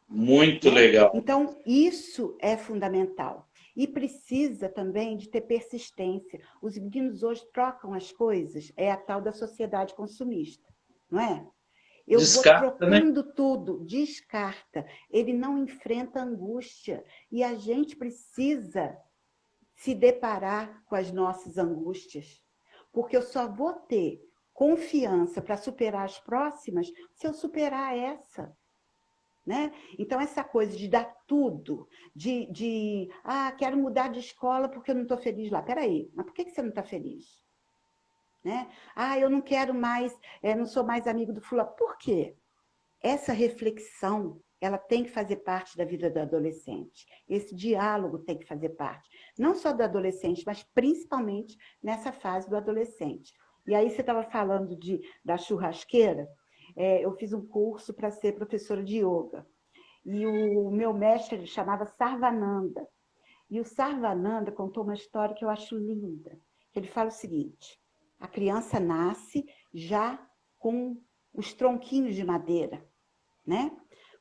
Muito Né? legal. Então, isso é fundamental. E precisa também de ter persistência. Os meninos hoje trocam as coisas, é a tal da sociedade consumista, não é? Eu vou Descarta, né? trocando tudo, descarta. Ele não enfrenta angústia. E a gente precisa se deparar com as nossas angústias. Porque eu só vou ter confiança para superar as próximas se eu superar essa. Né? Então, essa coisa de dar tudo, quero mudar de escola porque eu não estou feliz lá. Peraí, mas por que você não está feliz? Né? Eu não quero mais, não sou mais amigo do fulano. Por quê? Essa reflexão, ela tem que fazer parte da vida do adolescente. Esse diálogo tem que fazer parte. Não só do adolescente, mas principalmente nessa fase do adolescente. E aí você estava falando da churrasqueira. Eu fiz um curso para ser professora de yoga. E o meu mestre chamava Sarvananda. E o Sarvananda contou uma história que eu acho linda. Ele fala o seguinte: a criança nasce já com os tronquinhos de madeira, né?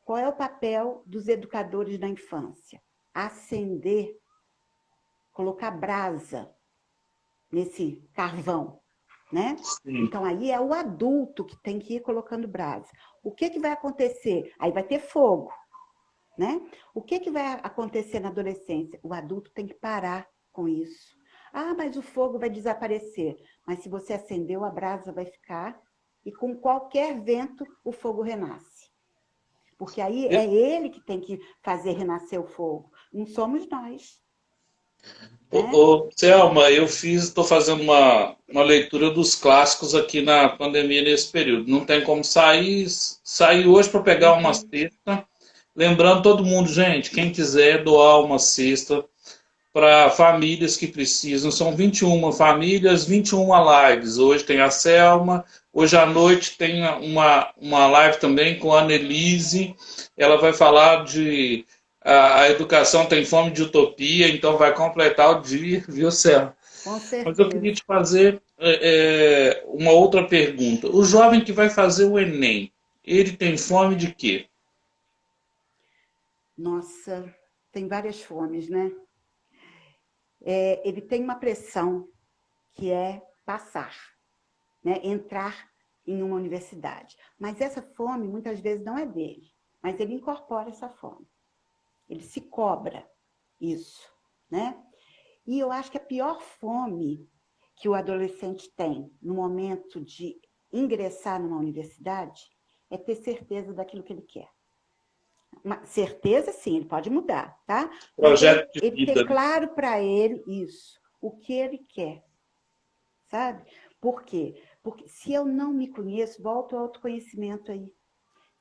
Qual é o papel dos educadores na infância? Acender, colocar brasa nesse carvão, né? Sim. Então aí é o adulto que tem que ir colocando brasa. O que vai acontecer? Aí vai ter fogo, né? O que vai acontecer na adolescência? O adulto tem que parar com isso. Mas o fogo vai desaparecer. Mas se você acendeu, a brasa vai ficar e com qualquer vento o fogo renasce. Porque aí é ele que tem que fazer renascer o fogo, não somos nós. Né? Selma, estou fazendo uma leitura dos clássicos aqui na pandemia nesse período. Não tem como sair hoje para pegar uma Uhum. cesta. Lembrando todo mundo, gente, quem quiser doar uma cesta para famílias que precisam. São 21 famílias, 21 lives. Hoje tem a Selma, hoje à noite tem uma live também com a Annelise. Ela vai falar de a educação tem fome de utopia, então vai completar o dia, viu, Selma? Com Mas eu queria certeza. te fazer uma outra pergunta. O jovem que vai fazer o Enem, ele tem fome de quê? Nossa, tem várias fomes, né? Ele tem uma pressão que é passar, né? Entrar em uma universidade. Mas essa fome, muitas vezes, não é dele. Mas ele incorpora essa fome. Ele se cobra isso, né? E eu acho que a pior fome que o adolescente tem no momento de ingressar numa universidade é ter certeza daquilo que ele quer. Uma certeza, sim, ele pode mudar, tá? Mas Projeto de ele ter vida, né? claro para ele isso, o que ele quer, sabe? Por quê? Porque se eu não me conheço, volto ao autoconhecimento aí.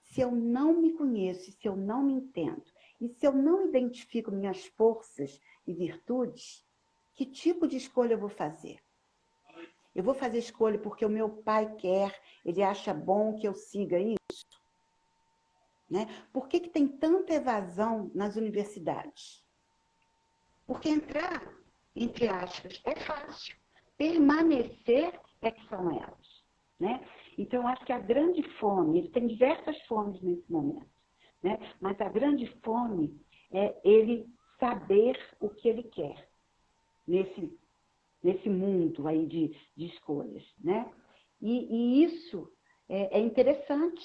Se eu não me conheço, se eu não me entendo, e se eu não identifico minhas forças e virtudes, que tipo de escolha eu vou fazer? Eu vou fazer escolha porque o meu pai quer, ele acha bom que eu siga isso? Né? Por que tem tanta evasão nas universidades? Porque entrar, entre aspas, é fácil. Permanecer é que são elas. Né? Então, eu acho que a grande fome, ele tem diversas fomes nesse momento, né? Mas a grande fome é ele saber o que ele quer nesse mundo aí de escolhas. Né? E isso é interessante.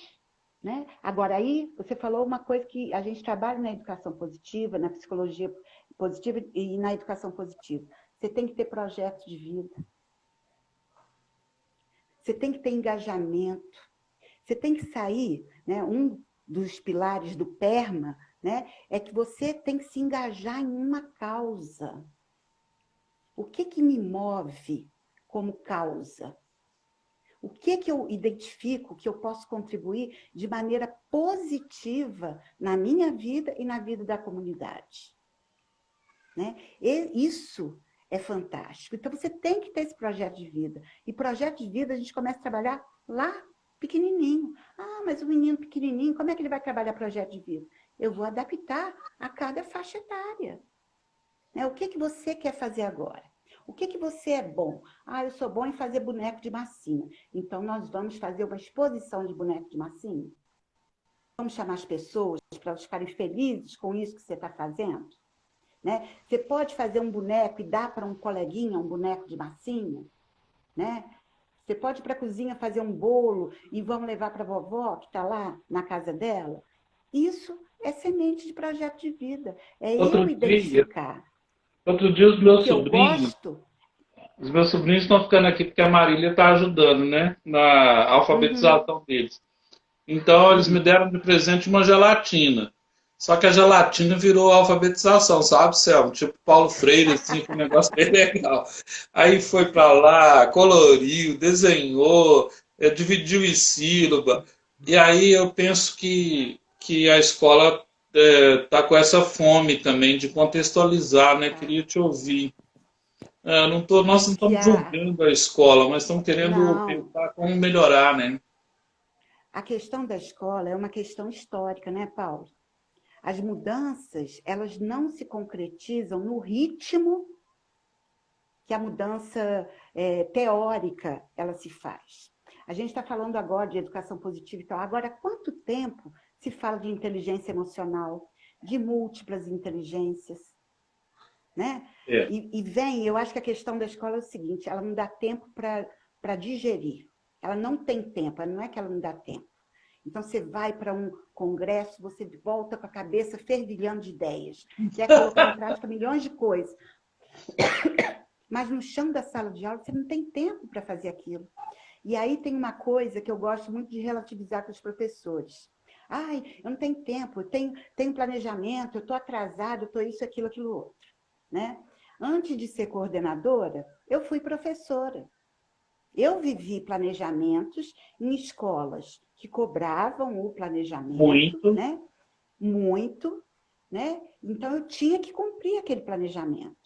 Né? Agora, aí você falou uma coisa que a gente trabalha na educação positiva, na psicologia positiva e na educação positiva. você tem que ter projeto de vida. Você tem que ter engajamento. Você tem que sair, né? Um dos pilares do PERMA, né, é que você tem que se engajar em uma causa. O que me move como causa? O que eu identifico que eu posso contribuir de maneira positiva na minha vida e na vida da comunidade? Né? E isso é fantástico. Então, você tem que ter esse projeto de vida. E projeto de vida a gente começa a trabalhar lá pequenininho. Ah, mas o menino pequenininho, como é que ele vai trabalhar projeto de vida? Eu vou adaptar a cada faixa etária. Né? O que você quer fazer agora? O que você é bom? Ah, eu sou bom em fazer boneco de massinha. Então, nós vamos fazer uma exposição de boneco de massinha? Vamos chamar as pessoas para elas ficarem felizes com isso que você está fazendo? Né? Você pode fazer um boneco e dar para um coleguinha um boneco de massinha? Né? Você pode ir para a cozinha fazer um bolo e vamos levar para a vovó, que está lá na casa dela? Isso é semente de projeto de vida. É eu identificar. Outro dia os meus que eu sobrinhos, gosto. os meus sobrinhos estão ficando aqui porque a Marília está ajudando, né, na alfabetização deles. Então eles me deram de presente uma gelatina. Só que a gelatina virou alfabetização, sabe, Selma? Tipo Paulo Freire, assim, que um negócio bem legal. Aí foi para lá, coloriu, desenhou, dividiu em sílaba. E aí eu penso que a escola está com essa fome também de contextualizar, né? Queria te ouvir. Nós não Acho que estamos julgando a escola, mas estamos querendo não, pensar como melhorar, né? a questão da escola é uma questão histórica, né, Paulo? As mudanças, elas não se concretizam no ritmo que a mudança teórica ela se faz. A gente está falando agora de educação positiva e tal. Agora, há quanto tempo se fala de inteligência emocional, de múltiplas inteligências, né? É. Eu acho que a questão da escola é o seguinte, ela não dá tempo para digerir. Ela não tem tempo, não é que ela não dá tempo. Então, você vai para um congresso, você volta com a cabeça fervilhando de ideias, quer colocar em prática milhões de coisas. Mas no chão da sala de aula, você não tem tempo para fazer aquilo. E aí tem uma coisa que eu gosto muito de relativizar com os professores. Ai, eu não tenho tempo, eu tenho planejamento, eu estou atrasado, eu estou isso, aquilo, outro. Né? Antes de ser coordenadora, eu fui professora. Eu vivi planejamentos em escolas que cobravam o planejamento, Muito. né? Muito, né? Então eu tinha que cumprir aquele planejamento.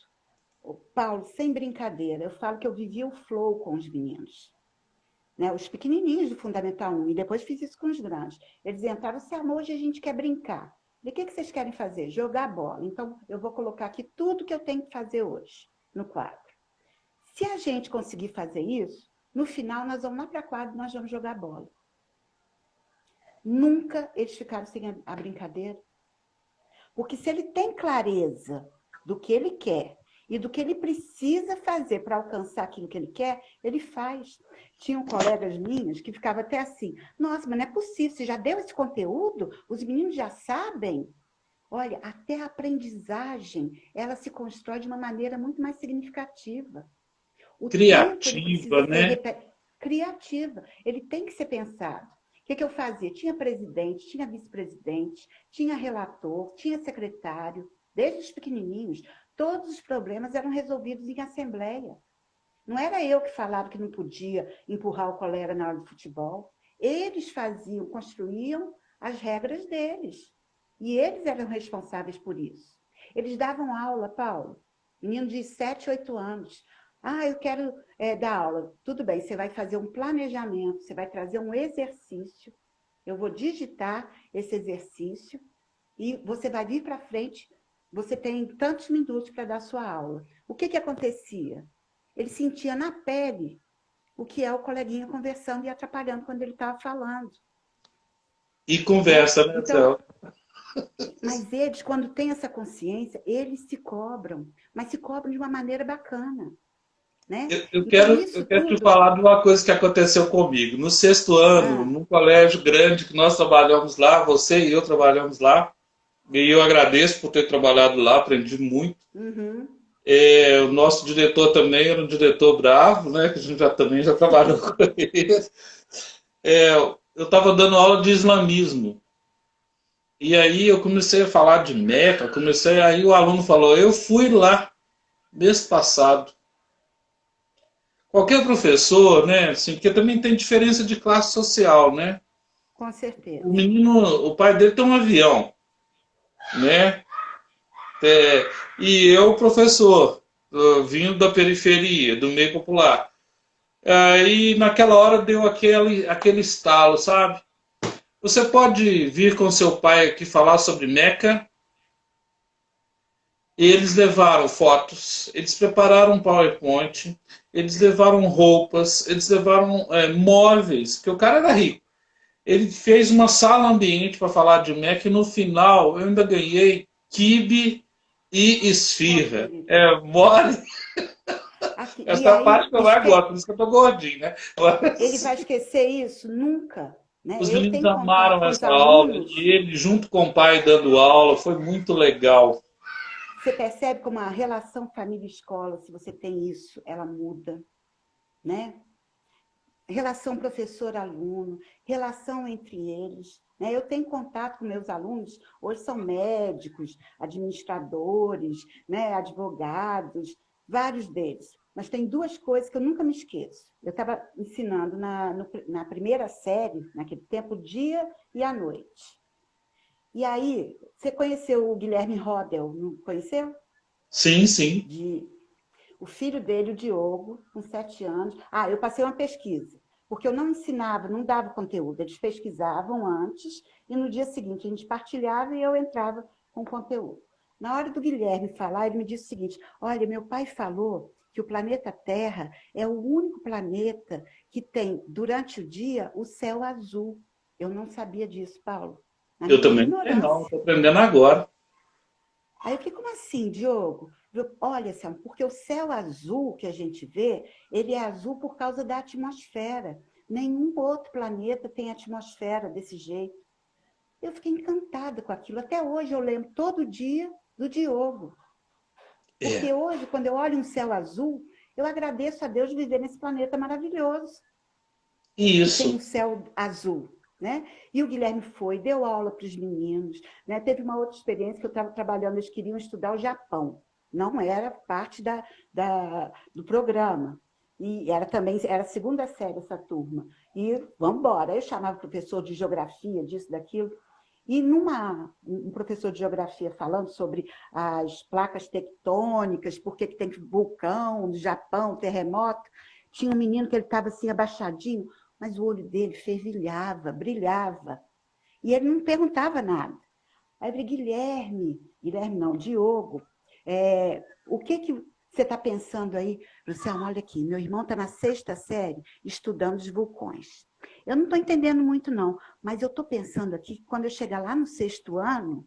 Paulo, sem brincadeira, eu falo que eu vivia o flow com os meninos. Né? Os pequenininhos do Fundamental 1, e depois fiz isso com os grandes. Eles entraram, se amor, hoje a gente quer brincar. E o que vocês querem fazer? Jogar bola. Então, eu vou colocar aqui tudo que eu tenho que fazer hoje, no quadro. Se a gente conseguir fazer isso, no final nós vamos lá para a quadra e nós vamos jogar bola. Nunca eles ficaram sem a brincadeira. Porque se ele tem clareza do que ele quer e do que ele precisa fazer para alcançar aquilo que ele quer, ele faz. Tinham colegas minhas que ficavam até assim, nossa, mas não é possível, você já deu esse conteúdo? Os meninos já sabem? Olha, até a aprendizagem, ela se constrói de uma maneira muito mais significativa. O Criativa, né? Criativa. Ele tem que ser pensado. O que eu fazia? Tinha presidente, tinha vice-presidente, tinha relator, tinha secretário, desde os pequenininhos. Todos os problemas eram resolvidos em assembleia. Não era eu que falava que não podia empurrar o colega na hora do futebol. Eles faziam, construíam as regras deles. E eles eram responsáveis por isso. Eles davam aula, Paulo, menino de 7, 8 anos. Ah, eu quero dar aula. Tudo bem, você vai fazer um planejamento, você vai trazer um exercício. Eu vou digitar esse exercício e você vai vir para frente. Você tem tantos minutos para dar sua aula. O que acontecia? Ele sentia na pele o que é o coleguinha conversando e atrapalhando quando ele estava falando. E conversa, né, Céu? Mas eles, quando têm essa consciência, eles se cobram, mas se cobram de uma maneira bacana. Né? Eu quero te falar de uma coisa que aconteceu comigo. No 6º ano, num colégio grande que nós trabalhamos lá, você e eu trabalhamos lá, e eu agradeço por ter trabalhado lá, aprendi muito. Uhum. O nosso diretor também era um diretor bravo, né? Que a gente também já trabalhou com ele. Eu estava dando aula de islamismo. E aí eu comecei a falar de Meca, aí o aluno falou, eu fui lá mês passado. Qualquer professor, né? Assim, porque também tem diferença de classe social, né? Com O certeza. menino, o pai dele tem um avião, né? E eu, professor, vindo da periferia, do meio popular. Aí naquela hora deu aquele estalo, sabe? Você pode vir com seu pai aqui falar sobre Meca. Eles levaram fotos, eles prepararam um PowerPoint, eles levaram roupas, eles levaram móveis, porque o cara era rico. Ele fez uma sala ambiente para falar de Meca e no final eu ainda ganhei quibe e Poxa, esfirra. querido. É mole. Aqui, e Essa é a parte aí, que eu mais gosto, por isso que eu tô gordinho, né? ele Mas vai esquecer isso? Nunca. Né? os Eu meninos tenho contato amaram com os essa aula alunos. e ele, junto com o pai, dando aula, foi muito legal. Você percebe como a relação família-escola, se você tem isso, ela muda, né? Relação professor-aluno, relação entre eles. Né? Eu tenho contato com meus alunos, hoje são médicos, administradores, né? Advogados, vários deles. Mas tem duas coisas que eu nunca me esqueço. Eu estava ensinando na primeira série, naquele tempo, dia e à noite. E aí, você conheceu o Guilherme Rodel, não conheceu? Sim, sim. De o filho dele, o Diogo, com 7 anos. Ah, eu passei uma pesquisa, porque eu não ensinava, não dava conteúdo. Eles pesquisavam antes e no dia seguinte a gente partilhava e eu entrava com conteúdo. Na hora do Guilherme falar, ele me disse o seguinte: olha, meu pai falou que o planeta Terra é o único planeta que tem, durante o dia, o céu azul. Eu não sabia disso, Paulo, na Eu minha também não sei, não. ignorância. Estou aprendendo agora. Aí eu fiquei, como assim, Diogo? Olha, Sam, porque o céu azul que a gente vê, ele é azul por causa da atmosfera. Nenhum outro planeta tem atmosfera desse jeito. Eu fiquei encantada com aquilo. Até hoje eu lembro todo dia do Diogo. É. Porque hoje, quando eu olho um céu azul, eu agradeço a Deus de viver nesse planeta maravilhoso, que tem um Isso. céu azul. Né? E o Guilherme foi, deu aula para os meninos. Né? Teve uma outra experiência que eu estava trabalhando, eles queriam estudar o Japão. Não era parte do programa. E era a segunda série essa turma. E vamos embora. Aí eu chamava o professor de geografia, disso, daquilo. E um professor de geografia falando sobre as placas tectônicas, por que tem vulcão no Japão, terremoto, tinha um menino que ele estava assim abaixadinho, mas o olho dele fervilhava, brilhava. E ele não perguntava nada. Aí eu falei, Guilherme não, Diogo, o que você está pensando aí? Luciano, olha aqui, meu irmão está na sexta série estudando os vulcões. Eu não estou entendendo muito, não, mas eu estou pensando aqui que quando eu chegar lá no sexto ano,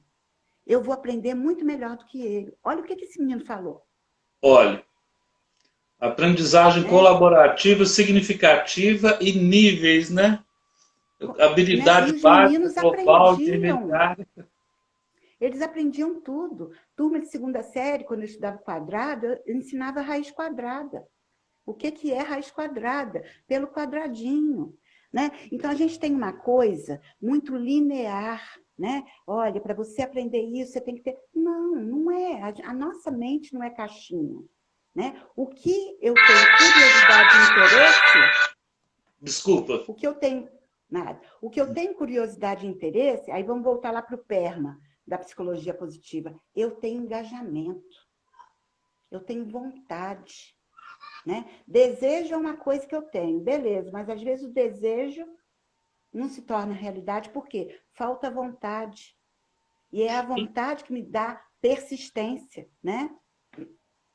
eu vou aprender muito melhor do que ele. Olha o que esse menino falou. Olha, aprendizagem Né? colaborativa, significativa e níveis, né? Né? E Habilidade os básica, meninos global, aprendiam. intermediária. Eles aprendiam tudo. Turma de segunda série, quando eu estudava quadrado, eu ensinava raiz quadrada. O que é raiz quadrada? Pelo quadradinho. Né? Então, a gente tem uma coisa muito linear. Né? Olha, para você aprender isso, você tem que ter. Não, não é. A nossa mente não é caixinha. Né? O que eu tenho curiosidade e interesse, Desculpa. o que eu tenho. Nada. O que eu tenho curiosidade e interesse, aí vamos voltar lá para o PERMA, da psicologia positiva. Eu tenho engajamento, eu tenho vontade. Né? Desejo é uma coisa que eu tenho, beleza, mas às vezes o desejo não se torna realidade, por quê? Falta vontade. E é a vontade que me dá persistência, né?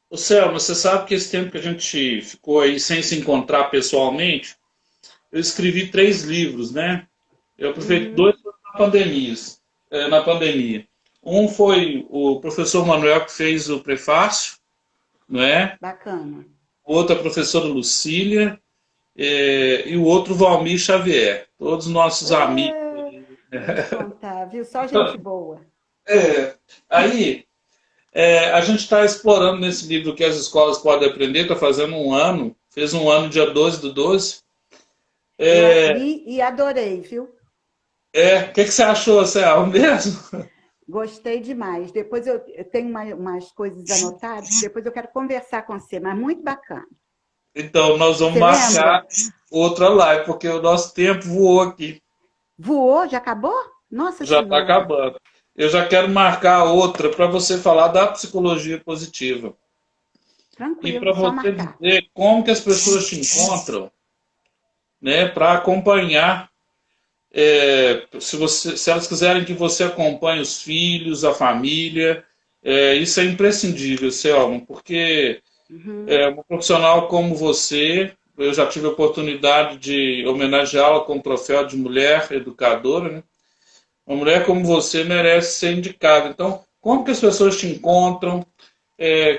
Ô, Selma, você sabe que esse tempo que a gente ficou aí sem se encontrar pessoalmente, eu escrevi 3 livros, né? Eu aproveitei Uhum, 2 na pandemia. Um foi o professor Manuel que fez o prefácio, não é? bacana. O outro a professora Lucília, e o outro Valmir Xavier. Todos nossos amigos. É, vou te contar, viu? Só gente boa. É, aí A gente está explorando nesse livro que as escolas podem aprender, está fazendo um ano, fez um ano dia 12/12. Eu É, li e adorei, viu? o que você achou, Céu, mesmo? Gostei demais. Depois eu tenho umas coisas anotadas, que depois eu quero conversar com você, mas muito bacana. Então, nós vamos Você lembra? marcar outra live, porque o nosso tempo voou aqui, Voou? Já acabou? Nossa já está Senhora. acabando. Eu já quero marcar outra para você falar da psicologia positiva. E Tranquilo, para só você marcar. dizer como que as pessoas te encontram, né, para acompanhar, se elas quiserem que você acompanhe os filhos, a família, isso é imprescindível, Selma, porque Uhum, uma profissional como você, eu já tive a oportunidade de homenageá-la com o troféu de mulher educadora, né? Uma mulher como você merece ser indicada. Então, como que as pessoas te encontram?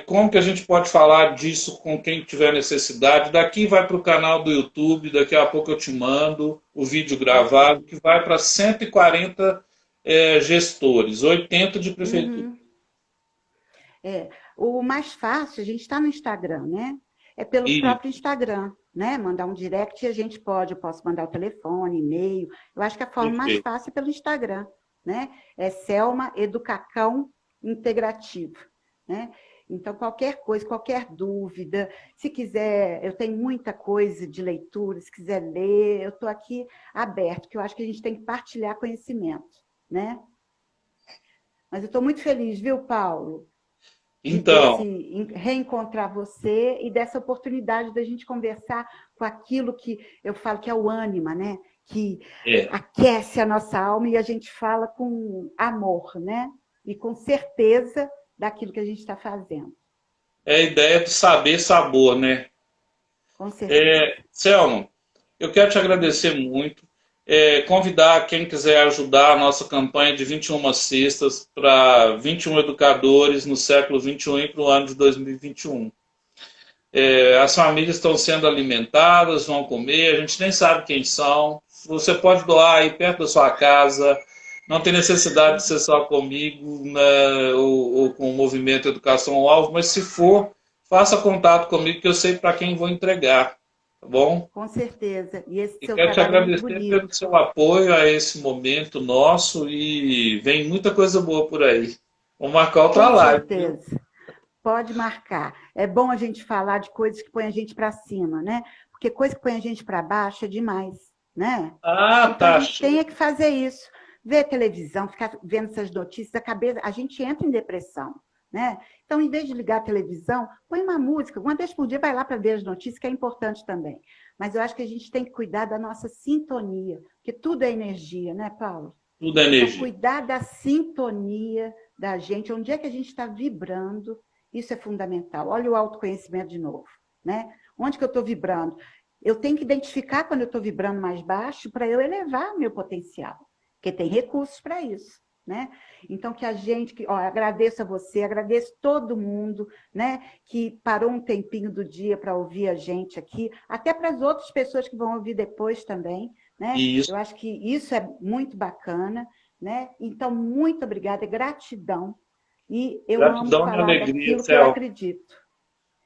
Como que a gente pode falar disso com quem tiver necessidade? Daqui vai para o canal do YouTube, daqui a pouco eu te mando o vídeo gravado, perfeito. que vai para 140 gestores, 80 de prefeitura. Uhum. É, o mais fácil, a gente está no Instagram, né? É pelo E, próprio Instagram, né? Mandar um direct a gente pode, eu posso mandar o telefone, e-mail. Eu acho que a forma mais perfeito. fácil é pelo Instagram, né? É Selma Educacão Integrativo, né? Então, qualquer coisa, qualquer dúvida, se quiser, eu tenho muita coisa de leitura, se quiser ler, eu estou aqui aberto, que eu acho que a gente tem que partilhar conhecimento, né? Mas eu estou muito feliz, viu, Paulo? Então, Reencontrar você e dessa oportunidade da gente conversar com aquilo que eu falo que é o ânima, né? Que é, aquece a nossa alma e a gente fala com amor, né? E com certeza daquilo que a gente está fazendo. é a ideia do saber sabor, né? Com certeza. Selma, eu quero te agradecer muito. Convidar quem quiser ajudar a nossa campanha de 21 cestas para 21 educadores no século 21 e para o ano de 2021. As famílias estão sendo alimentadas, vão comer, a gente nem sabe quem são. Você pode doar aí perto da sua casa, não tem necessidade de ser só comigo, né, ou com o movimento Educação ao Alvo, mas se for, faça contato comigo que eu sei para quem vou entregar, tá bom? Com certeza. E esse E seu quero te trabalho é muito agradecer pelo bonito. seu apoio a esse momento nosso e vem muita coisa boa por aí. Vamos marcar outra Com live, viu? certeza. Pode marcar. É bom a gente falar de coisas que põem a gente para cima, né? Porque coisa que põe a gente para baixo é demais, né? Ah, Então a tá. gente tem é que fazer isso. Ver televisão, ficar vendo essas notícias, a gente entra em depressão, né? Então, em vez de ligar a televisão, põe uma música. Uma vez por dia vai lá para ver as notícias, que é importante também. Mas eu acho que a gente tem que cuidar da nossa sintonia, porque tudo é energia, né, Paulo? Tudo é Então, energia. cuidar da sintonia da gente, onde é que a gente está vibrando, isso é fundamental. Olha o autoconhecimento de novo, né? Onde que eu estou vibrando? Eu tenho que identificar quando eu estou vibrando mais baixo para eu elevar meu potencial, porque tem recursos para isso, né? Então, que a gente, agradeço a você, agradeço todo mundo, né, que parou um tempinho do dia para ouvir a gente aqui, até para as outras pessoas que vão ouvir depois também, né? E isso, Eu acho que isso é muito bacana, né? Então, muito obrigada, gratidão. E eu amo gratidão e falar alegria, daquilo que eu Céu. acredito.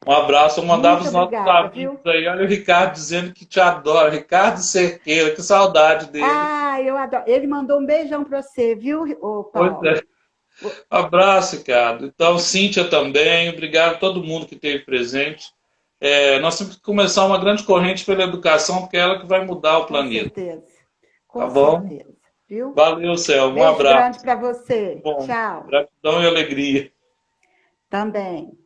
Um abraço. Vou mandar para Muito os nossos obrigada, amigos viu? aí. Olha o Ricardo dizendo que te adora. Ricardo Cerqueira, que saudade dele. Ah, eu adoro. Ele mandou um beijão para você, viu, ô Pois Paulo? é. Abraço, Ricardo. Então, Cíntia também. Obrigado a todo mundo que esteve presente. Nós temos que começar uma grande corrente pela educação, porque é ela que vai mudar o Com planeta. certeza. Tá Com bom? certeza, viu? Valeu, Céu. Um Beijo grande abraço. para você. Bom, Tchau. gratidão e alegria. Também.